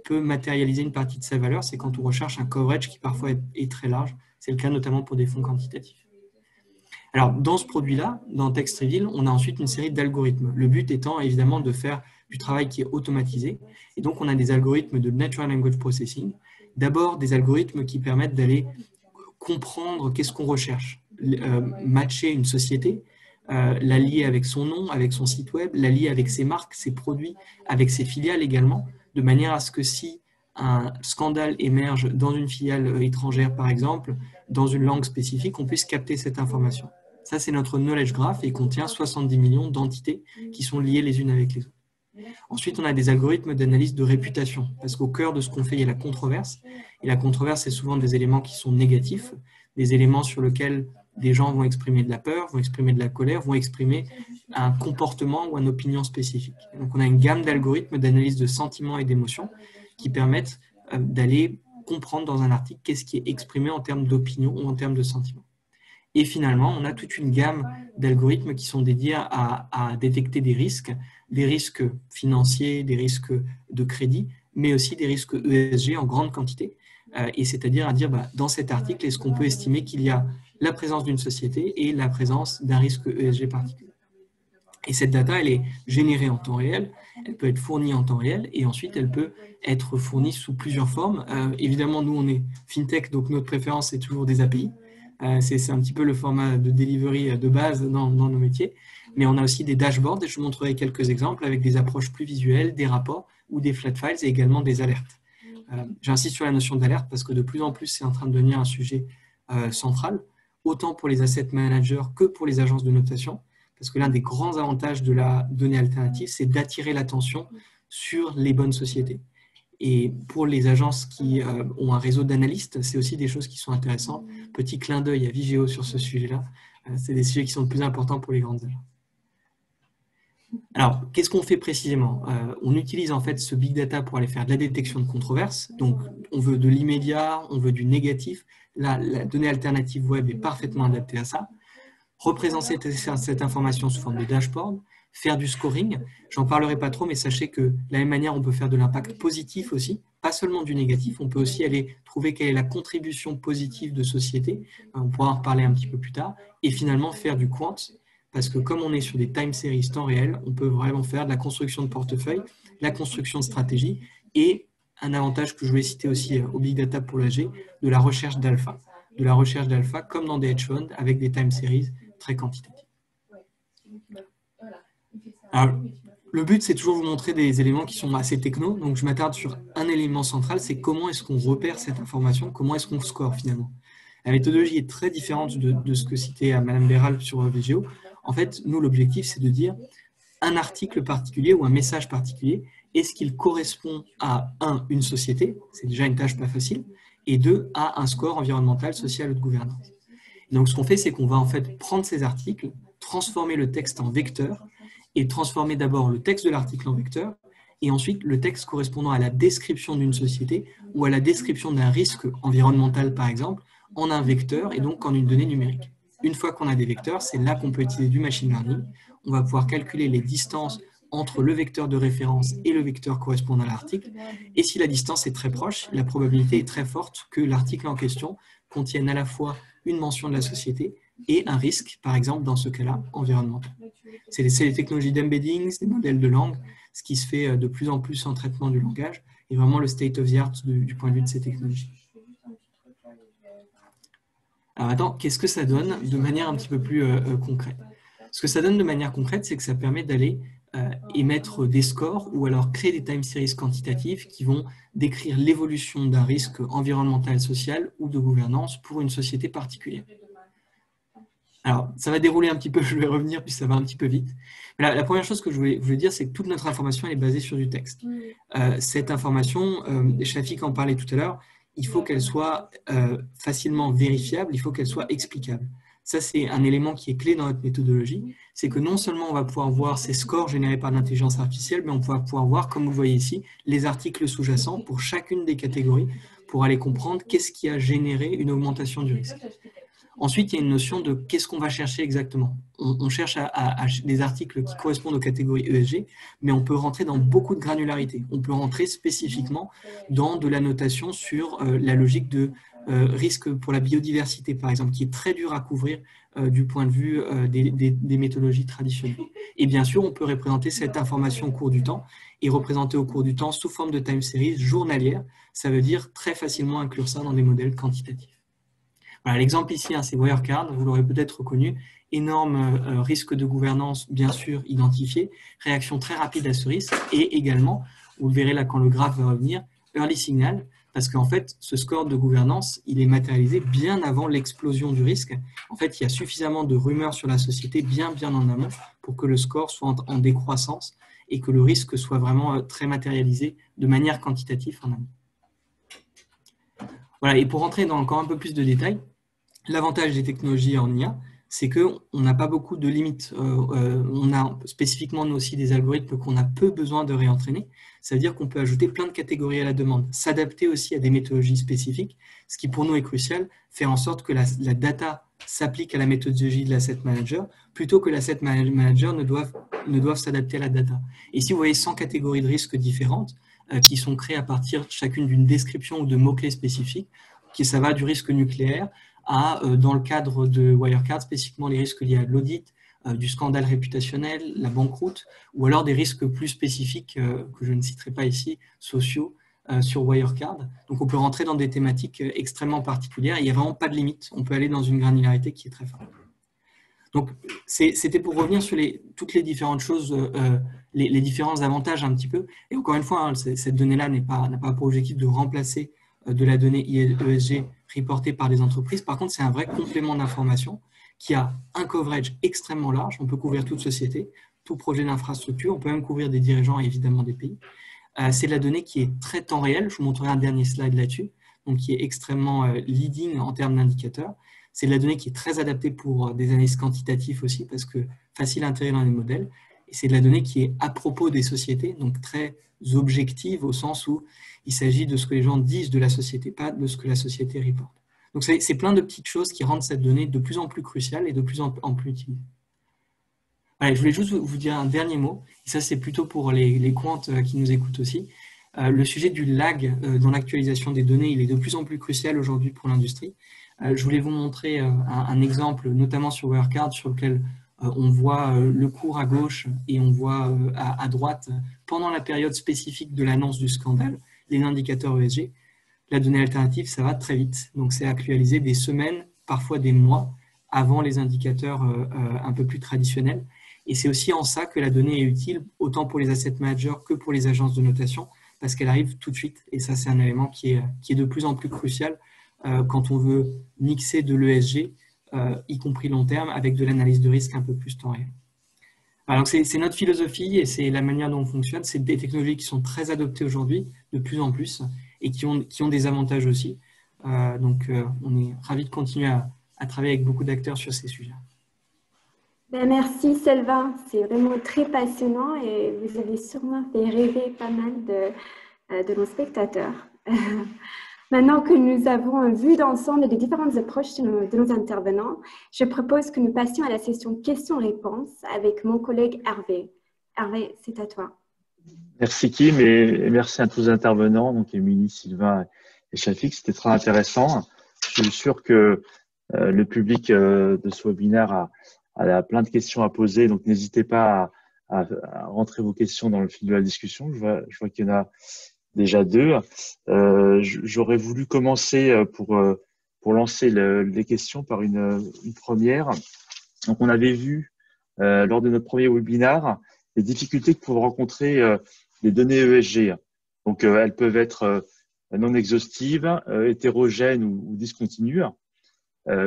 peut matérialiser une partie de sa valeur, c'est quand on recherche un coverage qui parfois est très large. C'est le cas notamment pour des fonds quantitatifs. Alors, dans ce produit-là, dans Text Reveal, on a ensuite une série d'algorithmes. Le but étant évidemment de faire du travail qui est automatisé. Et donc, on a des algorithmes de Natural Language Processing. D'abord, des algorithmes qui permettent d'aller comprendre qu'est-ce qu'on recherche. Matcher une société, la lier avec son nom, avec son site web, la lier avec ses marques, ses produits, avec ses filiales également, de manière à ce que si un scandale émerge dans une filiale étrangère, par exemple, dans une langue spécifique, on puisse capter cette information. Ça, c'est notre knowledge graph et contient 70 millions d'entités qui sont liées les unes avec les autres. Ensuite, on a des algorithmes d'analyse de réputation, parce qu'au cœur de ce qu'on fait, il y a la controverse. Et la controverse, c'est souvent des éléments qui sont négatifs, des éléments sur lesquels des gens vont exprimer de la peur, vont exprimer de la colère, vont exprimer un comportement ou une opinion spécifique. Et donc, on a une gamme d'algorithmes d'analyse de sentiments et d'émotions qui permettent d'aller comprendre dans un article qu'est-ce qui est exprimé en termes d'opinion ou en termes de sentiments. Et finalement, on a toute une gamme d'algorithmes qui sont dédiés à détecter des risques financiers, des risques de crédit, mais aussi des risques ESG en grande quantité. Et c'est-à-dire à dire, dans cet article, est-ce qu'on peut estimer qu'il y a la présence d'une société et la présence d'un risque ESG particulier. Et cette data, elle est générée en temps réel, elle peut être fournie en temps réel et ensuite elle peut être fournie sous plusieurs formes. Évidemment, nous, on est FinTech, donc notre préférence, c'est toujours des API. C'est un petit peu le format de delivery de base dans nos métiers. Mais on a aussi des dashboards et je vous montrerai quelques exemples avec des approches plus visuelles, des rapports ou des flat files et également des alertes. J'insiste sur la notion d'alerte parce que de plus en plus, c'est en train de devenir un sujet central, autant pour les asset managers que pour les agences de notation. Parce que l'un des grands avantages de la donnée alternative, c'est d'attirer l'attention sur les bonnes sociétés. Et pour les agences qui ont un réseau d'analystes, c'est aussi des choses qui sont intéressantes. Petit clin d'œil à Vigeo sur ce sujet-là. C'est des sujets qui sont de plus importants pour les grandes agences. Alors, qu'est-ce qu'on fait précisément? On utilise en fait ce big data pour aller faire de la détection de controverses. Donc, on veut de l'immédiat, on veut du négatif. Là, la donnée alternative web est parfaitement adaptée à ça. Représenter cette information sous forme de dashboard, faire du scoring. J'en parlerai pas trop, mais sachez que de la même manière, on peut faire de l'impact positif aussi, pas seulement du négatif. On peut aussi aller trouver quelle est la contribution positive de société. On pourra en reparler un petit peu plus tard. Et finalement, faire du quant. Parce que comme on est sur des time series temps réel, on peut vraiment faire de la construction de portefeuille, la construction de stratégie et un avantage que je vais citer aussi au Big Data pour l'AG, de la recherche d'alpha. De la recherche d'alpha comme dans des hedge funds avec des time series très quantitatifs. Alors, le but, c'est toujours vous montrer des éléments qui sont assez techno. Donc, je m'attarde sur un élément central, c'est comment est-ce qu'on repère cette information, comment est-ce qu'on score finalement. La méthodologie est très différente de ce que citait Madame Béral sur Vigeo. En fait, nous, l'objectif, c'est de dire un article particulier ou un message particulier, est-ce qu'il correspond à, une société, c'est déjà une tâche pas facile, et deux, à un score environnemental, social ou de gouvernance. Et donc, ce qu'on fait, c'est qu'on va en fait prendre ces articles, transformer le texte en vecteur, et transformer d'abord le texte de l'article en vecteur, et ensuite le texte correspondant à la description d'une société ou à la description d'un risque environnemental, par exemple, en un vecteur et donc en une donnée numérique. Une fois qu'on a des vecteurs, c'est là qu'on peut utiliser du machine learning. On va pouvoir calculer les distances entre le vecteur de référence et le vecteur correspondant à l'article. Et si la distance est très proche, la probabilité est très forte que l'article en question contienne à la fois une mention de la société et un risque, par exemple, dans ce cas-là, environnemental. C'est les technologies d'embedding, des modèles de langue, ce qui se fait de plus en plus en traitement du langage, et vraiment le state of the art du point de vue de ces technologies. Alors maintenant, qu'est-ce que ça donne de manière un petit peu plus concrète? Ce que ça donne de manière concrète, c'est que ça permet d'aller émettre des scores ou alors créer des time series quantitatives qui vont décrire l'évolution d'un risque environnemental, social ou de gouvernance pour une société particulière. Alors, ça va dérouler un petit peu, je vais revenir, puis ça va un petit peu vite. Mais la première chose que je voulais dire, c'est que toute notre information elle est basée sur du texte. Cette information, Shafik en parlait tout à l'heure, il faut qu'elle soit facilement vérifiable, il faut qu'elle soit explicable. Ça, c'est un élément qui est clé dans notre méthodologie, c'est que non seulement on va pouvoir voir ces scores générés par l'intelligence artificielle, mais on va pouvoir voir, comme vous le voyez ici, les articles sous-jacents pour chacune des catégories, pour aller comprendre qu'est-ce qui a généré une augmentation du risque. Ensuite, il y a une notion de qu'est-ce qu'on va chercher exactement. On cherche à des articles qui correspondent aux catégories ESG, mais on peut rentrer dans beaucoup de granularité. On peut rentrer spécifiquement dans de la notation sur la logique de risque pour la biodiversité, par exemple, qui est très dur à couvrir du point de vue des méthodologies traditionnelles. Et bien sûr, on peut représenter cette information au cours du temps et représenter au cours du temps sous forme de time series journalière. Ça veut dire très facilement inclure ça dans des modèles quantitatifs. Voilà, l'exemple ici, c'est Wirecard, vous l'aurez peut-être reconnu, énorme risque de gouvernance bien sûr identifié, réaction très rapide à ce risque et également, vous le verrez là quand le graphe va revenir, early signal, parce qu'en fait ce score de gouvernance il est matérialisé bien avant l'explosion du risque. En fait il y a suffisamment de rumeurs sur la société bien en amont pour que le score soit en décroissance et que le risque soit vraiment très matérialisé de manière quantitative en amont. Voilà, et pour rentrer dans encore un peu plus de détails, l'avantage des technologies en IA, c'est qu'on n'a pas beaucoup de limites. On a spécifiquement nous aussi des algorithmes qu'on a peu besoin de réentraîner. Ça veut dire qu'on peut ajouter plein de catégories à la demande, s'adapter aussi à des méthodologies spécifiques, ce qui pour nous est crucial, faire en sorte que la data s'applique à la méthodologie de l'asset manager, plutôt que l'asset manager ne doivent s'adapter à la data. Et si vous voyez 100 catégories de risques différentes, qui sont créées à partir chacune d'une description ou de mots-clés spécifiques, ça va du risque nucléaire à, dans le cadre de Wirecard, spécifiquement les risques liés à l'audit, du scandale réputationnel, la banqueroute, ou alors des risques plus spécifiques que je ne citerai pas ici, sociaux, sur Wirecard. Donc on peut rentrer dans des thématiques extrêmement particulières et il n'y a vraiment pas de limite. On peut aller dans une granularité qui est très forte. Donc c'était pour revenir sur toutes les différentes choses, les différents avantages un petit peu. Et encore une fois, cette donnée-là n'a pas pour objectif de remplacer de la donnée ESG reportée par les entreprises. Par contre, c'est un vrai complément d'information qui a un coverage extrêmement large. On peut couvrir toute société, tout projet d'infrastructure. On peut même couvrir des dirigeants et évidemment des pays. C'est de la donnée qui est très temps réel. Je vous montrerai un dernier slide là-dessus. Donc, qui est extrêmement leading en termes d'indicateurs. C'est de la donnée qui est très adaptée pour des analyses quantitatives aussi parce que facile à intégrer dans les modèles. Et c'est de la donnée qui est à propos des sociétés, donc très objective au sens où il s'agit de ce que les gens disent de la société, pas de ce que la société reporte. Donc c'est plein de petites choses qui rendent cette donnée de plus en plus cruciale et de plus en plus utilisée. Allez, je voulais juste vous dire un dernier mot, et ça c'est plutôt pour les quants qui nous écoutent aussi. Le sujet du lag dans l'actualisation des données, il est de plus en plus crucial aujourd'hui pour l'industrie. Je voulais vous montrer un exemple, notamment sur Wirecard, sur lequel on voit le cours à gauche et on voit à droite, pendant la période spécifique de l'annonce du scandale, les indicateurs ESG. La donnée alternative, ça va très vite. Donc, c'est actualisé des semaines, parfois des mois, avant les indicateurs un peu plus traditionnels. Et c'est aussi en ça que la donnée est utile, autant pour les asset managers que pour les agences de notation, parce qu'elle arrive tout de suite. Et ça, c'est un élément qui est de plus en plus crucial quand on veut mixer de l'ESG, y compris long terme, avec de l'analyse de risque un peu plus temps réel. Alors, c'est notre philosophie et c'est la manière dont on fonctionne. C'est des technologies qui sont très adoptées aujourd'hui, de plus en plus, et qui ont des avantages aussi. Donc, on est ravis de continuer à travailler avec beaucoup d'acteurs sur ces sujets.
Ben, merci Sylvain, c'est vraiment très passionnant et vous avez sûrement fait rêver pas mal de nos spectateurs. Maintenant que nous avons vu d'ensemble les différentes approches de nos intervenants, je propose que nous passions à la session questions-réponses avec mon collègue Hervé. Hervé, c'est à toi.
Merci Kim et merci à tous les intervenants, donc Émilie, Sylvain et Shafik, c'était très intéressant. Je suis sûr que le public de ce webinaire a plein de questions à poser, donc n'hésitez pas à rentrer vos questions dans le fil de la discussion. Je vois qu'il y en a déjà deux. J'aurais voulu commencer pour lancer les questions par une première. Donc, on avait vu lors de notre premier webinaire les difficultés que peuvent rencontrer les données ESG. Donc, elles peuvent être non exhaustives, hétérogènes ou discontinues.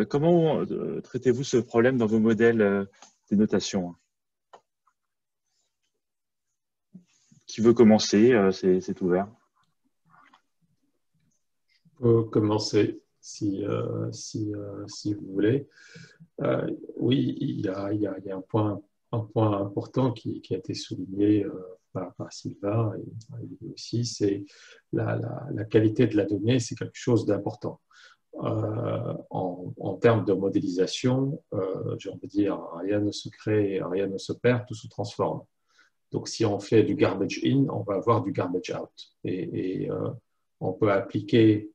Comment traitez-vous ce problème dans vos modèles de notation? Qui veut commencer? C'est ouvert.
Je peux commencer si vous voulez. Oui, il y a un point important qui a été souligné par Sylvain et aussi, c'est la qualité de la donnée, c'est quelque chose d'important. En termes de modélisation, j'ai envie de dire, rien ne se crée, rien ne se perd, tout se transforme. Donc, si on fait du garbage in, on va avoir du garbage out. Et on peut appliquer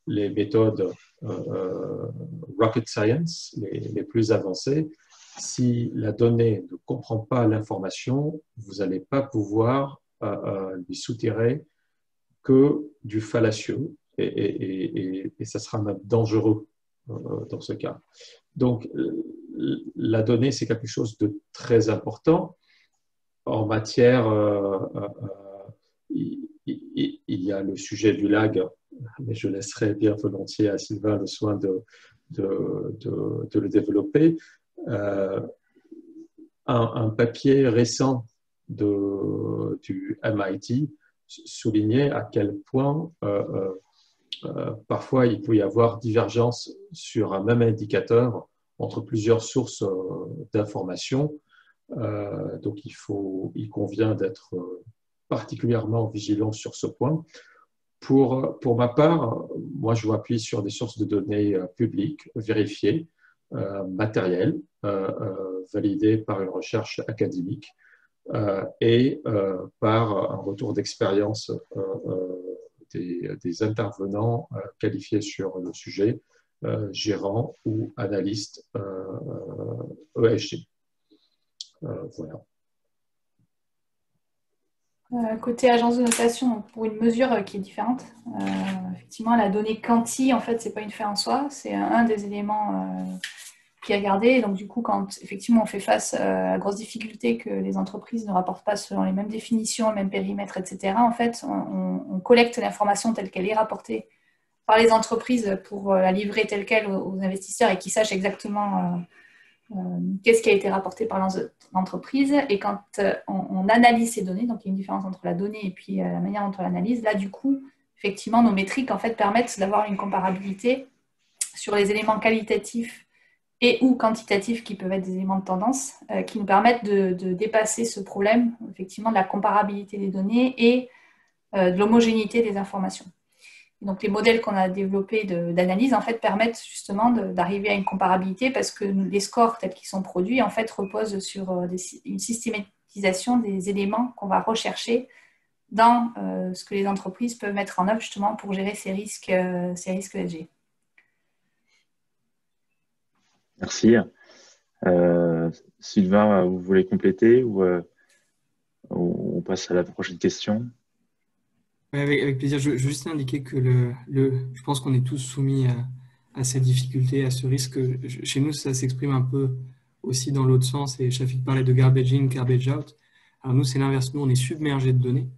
les méthodes rocket science, les plus avancées. Si la donnée ne comprend pas l'information, vous n'allez pas pouvoir lui soutirer que du fallacieux. Et ça sera même dangereux dans ce cas. Donc, la donnée, c'est quelque chose de très important. En matière, il y a le sujet du lag, mais je laisserai bien volontiers à Sylvain le soin de le développer. Un papier récent du MIT soulignait à quel point parfois il peut y avoir divergence sur un même indicateur entre plusieurs sources d'informations. Donc il convient d'être particulièrement vigilant sur ce point. Pour ma part, moi je m'appuie sur des sources de données publiques, vérifiées, matérielles, validées par une recherche académique et par un retour d'expérience des intervenants qualifiés sur le sujet, gérants ou analystes ESG. Voilà.
Côté agence de notation, pour une mesure qui est différente, effectivement, la donnée quanti, en fait, ce n'est pas une fin en soi, c'est un des éléments qui est regardé. Donc, du coup, quand effectivement on fait face à la grosse difficulté que les entreprises ne rapportent pas selon les mêmes définitions, les mêmes périmètres, etc., en fait, on collecte l'information telle qu'elle est rapportée par les entreprises pour la livrer telle qu'elle aux investisseurs et qu'ils sachent exactement qu'est-ce qui a été rapporté par l'entreprise. Et quand on analyse ces données, donc il y a une différence entre la donnée et puis la manière dont on l'analyse, là, du coup, effectivement, nos métriques en fait, permettent d'avoir une comparabilité sur les éléments qualitatifs et ou quantitatifs qui peuvent être des éléments de tendance, qui nous permettent de dépasser ce problème, effectivement, de la comparabilité des données et de l'homogénéité des informations. Donc, les modèles qu'on a développés d'analyse, en fait, permettent justement d'arriver à une comparabilité parce que les scores tels qu'ils sont produits, en fait, reposent sur une systématisation des éléments qu'on va rechercher dans ce que les entreprises peuvent mettre en œuvre justement pour gérer ces risques ESG.
Merci. Sylvain, vous voulez compléter ou on passe à la prochaine question?
Avec plaisir. Je veux juste indiquer que je pense qu'on est tous soumis à ces difficultés, à ce risque. Chez nous, ça s'exprime un peu aussi dans l'autre sens. Et Shafik parlait de garbage in, garbage out. Alors nous, c'est l'inverse. Nous, on est submergé de données.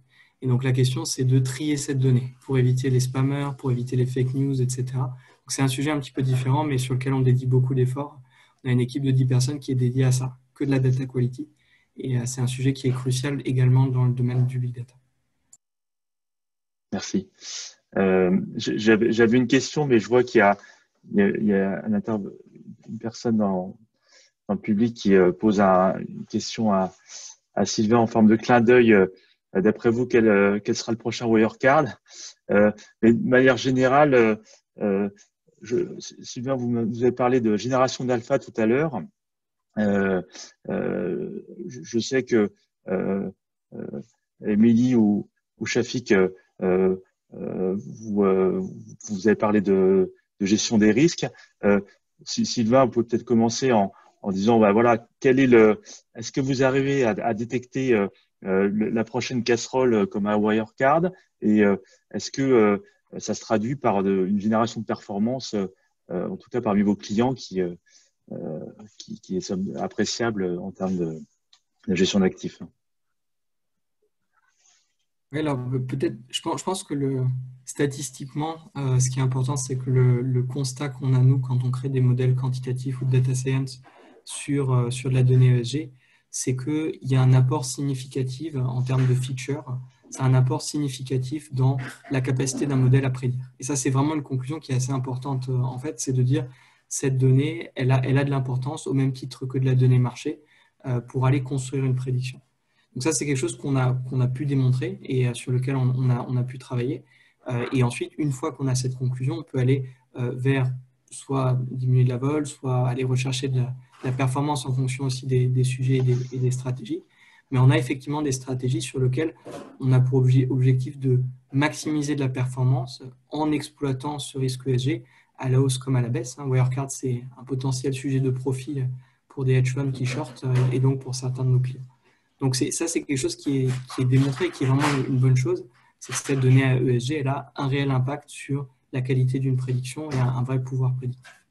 Et donc, la question, c'est de trier cette donnée pour éviter les spammers, pour éviter les fake news, etc. Donc, c'est un sujet un petit peu différent, mais sur lequel on dédie beaucoup d'efforts. On a une équipe de 10 personnes qui est dédiée à ça, que de la data quality. Et c'est un sujet qui est crucial également dans le domaine du big data.
Merci. J'avais une question, mais je vois qu'il y a une personne dans le public qui pose une question à Sylvain en forme de clin d'œil. D'après vous, quel sera le prochain Wirecard? Mais de manière générale, Sylvain, vous avez parlé de génération d'alpha tout à l'heure. Je sais que Émilie ou Shafik, vous avez parlé de gestion des risques. Sylvain, vous pouvez peut-être commencer en disant, voilà, est-ce que vous arrivez à détecter la prochaine casserole comme un Wirecard, et est-ce que ça se traduit par une génération de performance, en tout cas parmi vos clients, qui est appréciable en termes de gestion d'actifs?
Oui, alors peut-être, je pense que statistiquement, ce qui est important, c'est que le constat qu'on a, nous, quand on crée des modèles quantitatifs ou de data science sur de la donnée ESG, c'est qu'il y a un apport significatif en termes de features, c'est un apport significatif dans la capacité d'un modèle à prédire. Et ça, c'est vraiment une conclusion qui est assez importante, en fait, c'est de dire cette donnée, elle a de l'importance au même titre que de la donnée marché pour aller construire une prédiction. Donc ça, c'est quelque chose qu'on a pu démontrer et sur lequel on a pu travailler. Et ensuite, une fois qu'on a cette conclusion, on peut aller vers soit diminuer de la vol, soit aller rechercher de la performance en fonction aussi des sujets et des stratégies. Mais on a effectivement des stratégies sur lesquelles on a pour objectif de maximiser de la performance en exploitant ce risque ESG à la hausse comme à la baisse. Wirecard, c'est un potentiel sujet de profil pour des hedge funds qui shortent et donc pour certains de nos clients. Donc ça, c'est quelque chose qui est démontré et qui est vraiment une bonne chose. C'est que cette donnée à ESG, elle a un réel impact sur la qualité d'une prédiction et un vrai pouvoir prédictif.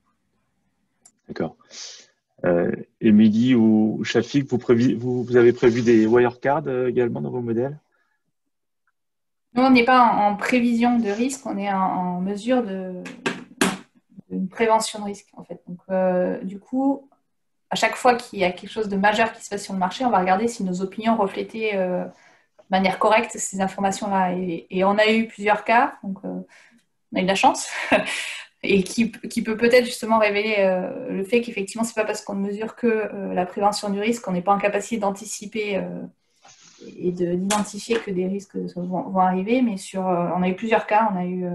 D'accord. Émilie ou Shafik, vous avez prévu des Wirecard également dans vos modèles?
Nous, on n'est pas en prévision de risque, on est en mesure d'une prévention de risque, en fait. Donc, du coup, à chaque fois qu'il y a quelque chose de majeur qui se passe sur le marché, on va regarder si nos opinions reflétaient de manière correcte ces informations-là. Et on a eu plusieurs cas, donc on a eu de la chance, et qui peut peut-être justement révéler le fait qu'effectivement, ce n'est pas parce qu'on ne mesure que la prévention du risque qu'on n'est pas en capacité d'anticiper et d'identifier que des risques vont arriver. Mais on a eu plusieurs cas, on a eu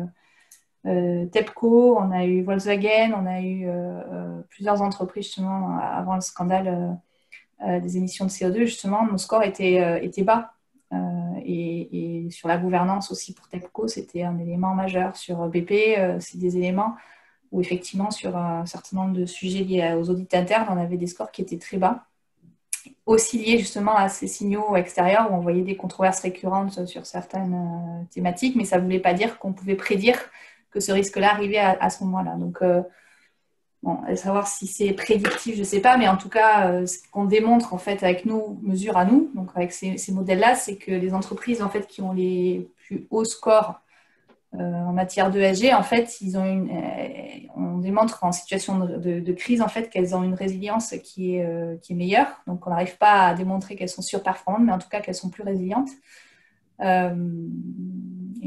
TEPCO, on a eu Volkswagen, on a eu plusieurs entreprises justement avant le scandale des émissions de CO2. Justement, nos scores étaient bas. Et sur la gouvernance aussi pour TEPCO, c'était un élément majeur. Sur BP, c'est des éléments où effectivement sur un certain nombre de sujets liés aux audits internes, on avait des scores qui étaient très bas. Aussi liés justement à ces signaux extérieurs où on voyait des controverses récurrentes sur certaines thématiques, mais ça ne voulait pas dire qu'on pouvait prédire que ce risque-là arrivait à ce moment-là. Donc, savoir si c'est prédictif, je ne sais pas, mais en tout cas, ce qu'on démontre en fait avec nos mesures à nous, donc avec ces modèles-là, c'est que les entreprises en fait qui ont les plus hauts scores en matière d'ESG, en fait, on démontre en situation de crise en fait qu'elles ont une résilience qui est meilleure. Donc, on n'arrive pas à démontrer qu'elles sont surperformantes, mais en tout cas qu'elles sont plus résilientes.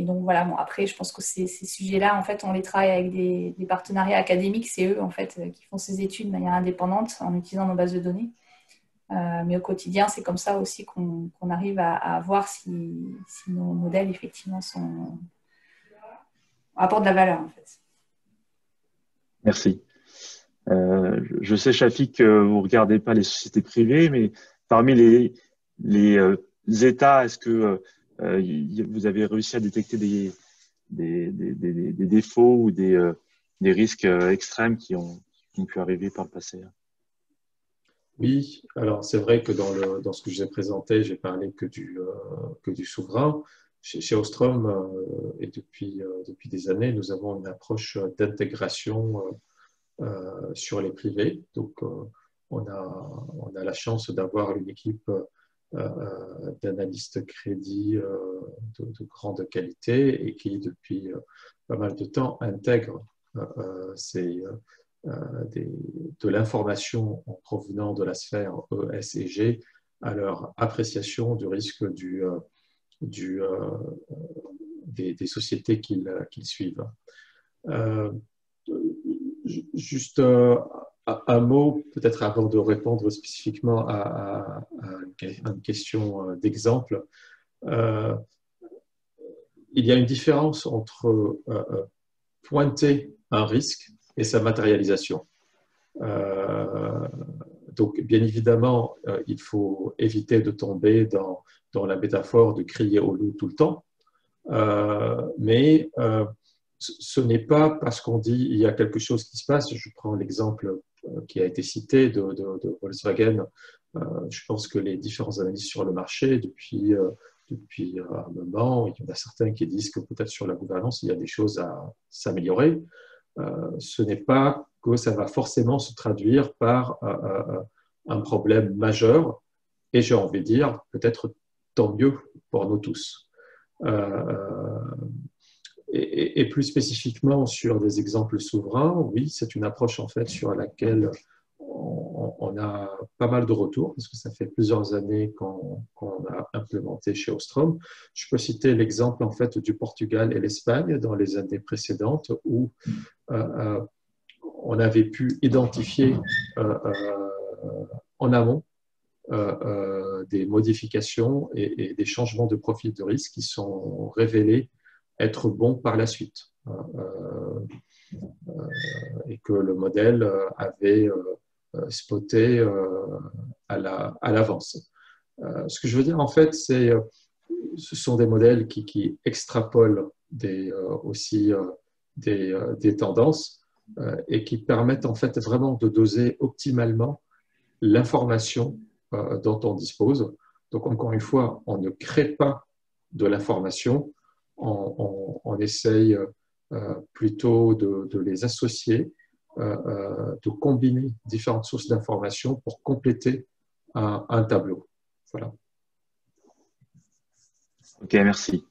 donc voilà, bon, après, je pense que ces sujets-là, en fait, on les travaille avec des partenariats académiques. C'est eux, en fait, qui font ces études de manière indépendante en utilisant nos bases de données. Mais au quotidien, c'est comme ça aussi qu'on arrive à voir si nos modèles, effectivement, apportent de la valeur, en fait.
Merci. Je sais, Chafik, que vous ne regardez pas les sociétés privées, mais parmi les États, est-ce que vous avez réussi à détecter des défauts ou des risques extrêmes qui ont pu arriver par le passé?
Oui, alors c'est vrai que dans ce que je vous ai présenté, j'ai parlé que du souverain. Chez Ostrom, et depuis des années, nous avons une approche d'intégration sur les privés. Donc, on a la chance d'avoir une équipe d'analystes crédits de grande qualité et qui, depuis pas mal de temps, intègrent de l'information en provenant de la sphère ES et G à leur appréciation du risque des sociétés qu'ils suivent. Juste un mot, peut-être avant de répondre spécifiquement à une question d'exemple. Il y a une différence entre pointer un risque et sa matérialisation. Donc, bien évidemment, il faut éviter de tomber dans la métaphore de crier au loup tout le temps, mais ce n'est pas parce qu'on dit il y a quelque chose qui se passe. Je prends l'exemple qui a été cité de Volkswagen. Je pense que les différents analystes sur le marché, depuis un moment, il y en a certains qui disent que peut-être sur la gouvernance, il y a des choses à s'améliorer. Ce n'est pas que ça va forcément se traduire par un problème majeur, et j'ai envie de dire peut-être tant mieux pour nous tous. Et plus spécifiquement sur des exemples souverains, oui, c'est une approche en fait sur laquelle on a pas mal de retours, parce que ça fait plusieurs années qu'on a implémenté chez Ostrom. Je peux citer l'exemple en fait du Portugal et l'Espagne dans les années précédentes où on avait pu identifier en amont des modifications et des changements de profil de risque qui sont révélés être bons par la suite. Et que le modèle avait spoté à l'avance. Ce que je veux dire, en fait, ce sont des modèles qui extrapolent aussi des tendances et qui permettent en fait vraiment de doser optimalement l'information dont on dispose. Donc, encore une fois, on ne crée pas de l'information, on essaye plutôt de les associer, de combiner différentes sources d'informations pour compléter un tableau. Voilà.
Ok, merci.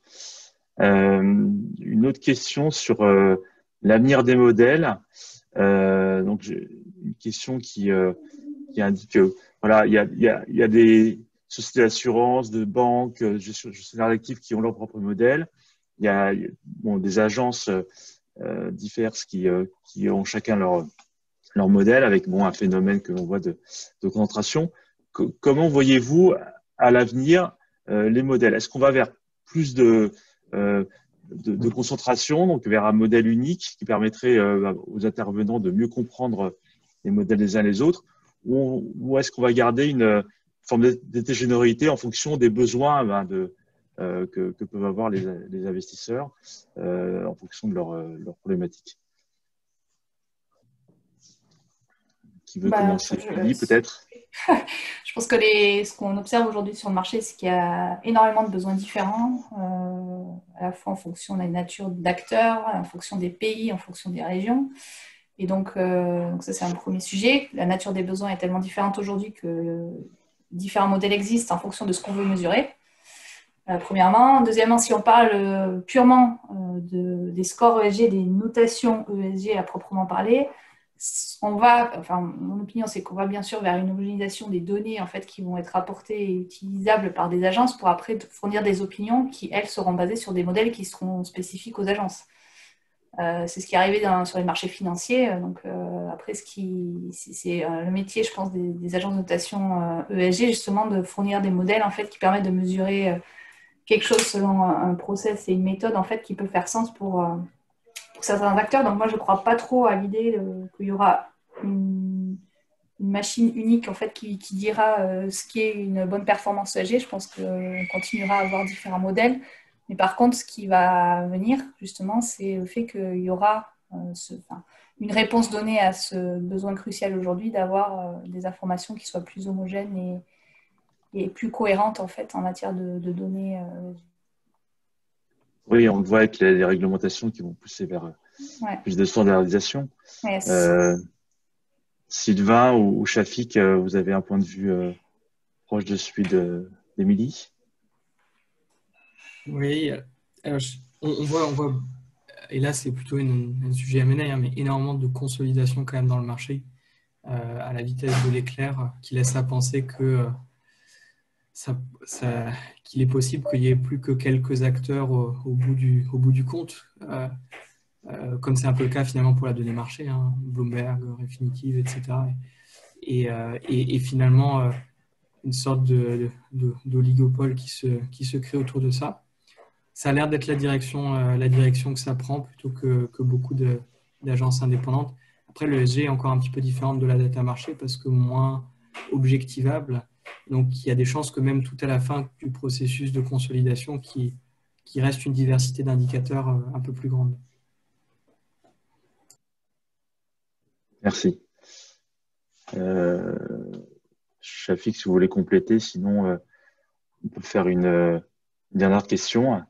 Une autre question sur l'avenir des modèles. Donc, une question qui indique que voilà, il y a des sociétés d'assurance, de banques, gestionnaires d'actifs qui ont leur propre modèle. Il y a des agences diverses qui ont chacun leur modèle avec un phénomène que l'on voit de concentration. Comment voyez-vous à l'avenir les modèles? Est-ce qu'on va vers plus de concentration, donc vers un modèle unique qui permettrait aux intervenants de mieux comprendre les modèles les uns les autres, ou est-ce qu'on va garder une forme d'hétérogénéité en fonction des besoins que peuvent avoir les investisseurs en fonction de leur problématique? Qui veut commencer? Julie, peut-être?
Je pense que ce qu'on observe aujourd'hui sur le marché, c'est qu'il y a énormément de besoins différents, à la fois en fonction de la nature d'acteurs, en fonction des pays, en fonction des régions. Et donc ça, c'est un premier sujet. La nature des besoins est tellement différente aujourd'hui que différents modèles existent en fonction de ce qu'on veut mesurer. Premièrement. Deuxièmement, si on parle purement des scores ESG, des notations ESG à proprement parler, mon opinion, c'est qu'on va bien sûr vers une homogénéisation des données en fait, qui vont être apportées et utilisables par des agences pour après fournir des opinions qui, elles, seront basées sur des modèles qui seront spécifiques aux agences. C'est ce qui est arrivé sur les marchés financiers. Donc, après, c'est le métier, je pense, des agences de notation ESG, justement, de fournir des modèles en fait, qui permettent de mesurer quelque chose selon un process et une méthode en fait, qui peut faire sens pour certains acteurs. Donc, moi, je ne crois pas trop à l'idée qu'il y aura une machine unique en fait, qui dira ce qui est une bonne performance ESG. Je pense qu'on continuera à avoir différents modèles. Mais par contre, ce qui va venir, justement, c'est le fait qu'il y aura une réponse donnée à ce besoin crucial aujourd'hui d'avoir des informations qui soient plus homogènes et plus cohérentes en fait en matière de données.
Oui, on le voit avec les réglementations qui vont pousser vers plus de standardisation.
Yes.
Sylvain ou Shafik, vous avez un point de vue proche de celui d'Émilie?
Oui, alors on voit, et là c'est plutôt un sujet M&A, mais énormément de consolidation quand même dans le marché à la vitesse de l'éclair, qui laisse à penser que qu'il est possible qu'il n'y ait plus que quelques acteurs au bout du compte, comme c'est un peu le cas finalement pour la donnée marché, hein, Bloomberg, Refinitiv, etc. Et finalement une sorte d'oligopole qui se crée autour de ça. Ça a l'air d'être la direction que ça prend plutôt que beaucoup d'agences indépendantes. Après, le ESG est encore un petit peu différent de la data marché parce que moins objectivable. Donc, il y a des chances que même tout à la fin du processus de consolidation, qui reste une diversité d'indicateurs un peu plus grande.
Merci. Shafik, si vous voulez compléter, sinon on peut faire une dernière question.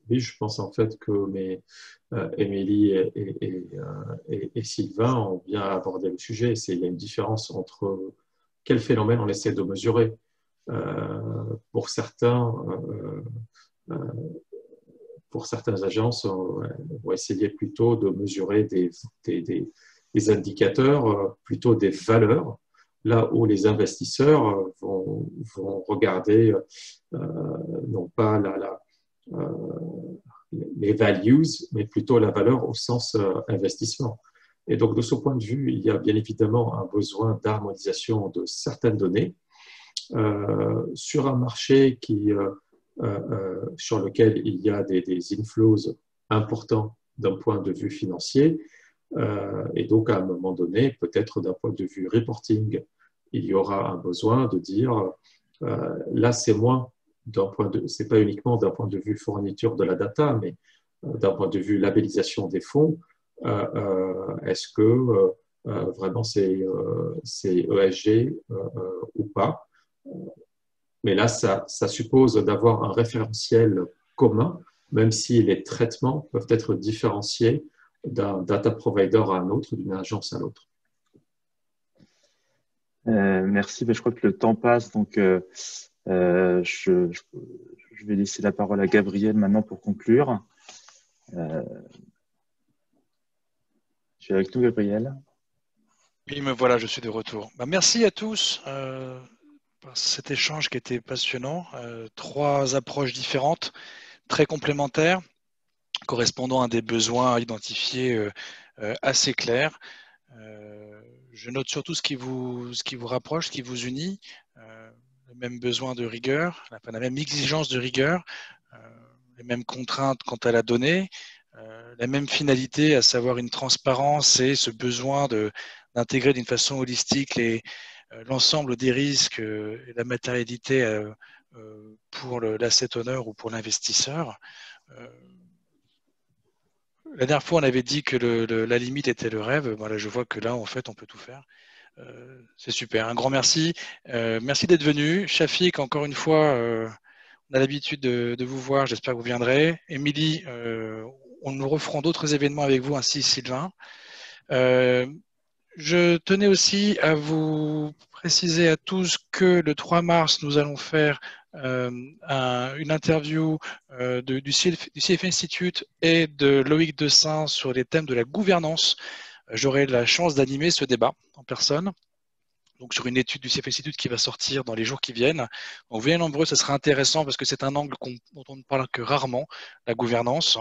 Oui, je pense en fait que Émilie et Sylvain ont bien abordé le sujet. Il y a une différence entre quel phénomène on essaie de mesurer. Pour certaines agences, on va essayer plutôt de mesurer des indicateurs, plutôt des valeurs, là où les investisseurs vont regarder non pas les values, mais plutôt la valeur au sens investissement. Et donc, de ce point de vue, il y a bien évidemment un besoin d'harmonisation de certaines données sur un marché sur lequel il y a des inflows importants d'un point de vue financier. Et donc, à un moment donné, peut-être d'un point de vue reporting, il y aura un besoin de dire là, c'est moins c'est pas uniquement d'un point de vue fourniture de la data, mais d'un point de vue labellisation des fonds. Est-ce que vraiment c'est ESG ou pas? Mais là, ça suppose d'avoir un référentiel commun, même si les traitements peuvent être différenciés d'un data provider à un autre, d'une agence à l'autre.
Merci. Je crois que le temps passe, donc je vais laisser la parole à Gabriel maintenant pour conclure. Tu es avec nous, Gabriel?
Oui, me voilà, je suis de retour. Merci à tous pour cet échange qui était passionnant. 3 approches différentes, très complémentaires, correspondant à des besoins identifiés assez clairs. Je note surtout ce qui vous rapproche, ce qui vous unit, le même besoin de rigueur, la même exigence de rigueur, les mêmes contraintes quant à la donnée, la même finalité, à savoir une transparence et ce besoin d'intégrer d'une façon holistique l'ensemble des risques et la matérialité pour l'asset owner ou pour l'investisseur. La dernière fois, on avait dit que la limite était le rêve. Voilà, je vois que là, en fait, on peut tout faire. C'est super. Un grand merci. Merci d'être venu. Shafik, encore une fois, on a l'habitude de vous voir. J'espère que vous viendrez. Émilie, nous referons d'autres événements avec vous, ainsi Sylvain. Je tenais aussi à vous préciser à tous que le 3 mars, nous allons faire une interview du CF Institute et de Loïc Dessin sur les thèmes de la gouvernance. J'aurai la chance d'animer ce débat en personne. Donc sur une étude du CF Institute qui va sortir dans les jours qui viennent. Donc venez nombreux, ça sera intéressant parce que c'est un angle dont on ne parle que rarement, la gouvernance.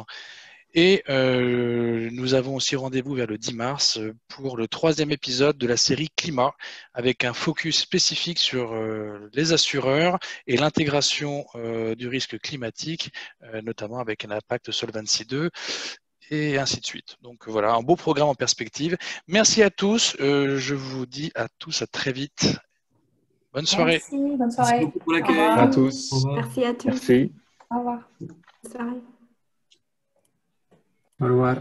Et nous avons aussi rendez-vous vers le 10 mars pour le 3e épisode de la série Climat, avec un focus spécifique sur les assureurs et l'intégration du risque climatique, notamment avec un impact Solvency 2 et ainsi de suite. Donc voilà, un beau programme en perspective. Merci à tous. Je vous dis à tous à très vite. Bonne soirée.
Merci, bonne soirée.
Merci beaucoup pour
Au
l'accueil.
revoir.
À tous.
Au revoir.
Merci à tous.
Merci.
Au revoir.
Bonne soirée.
Au revoir.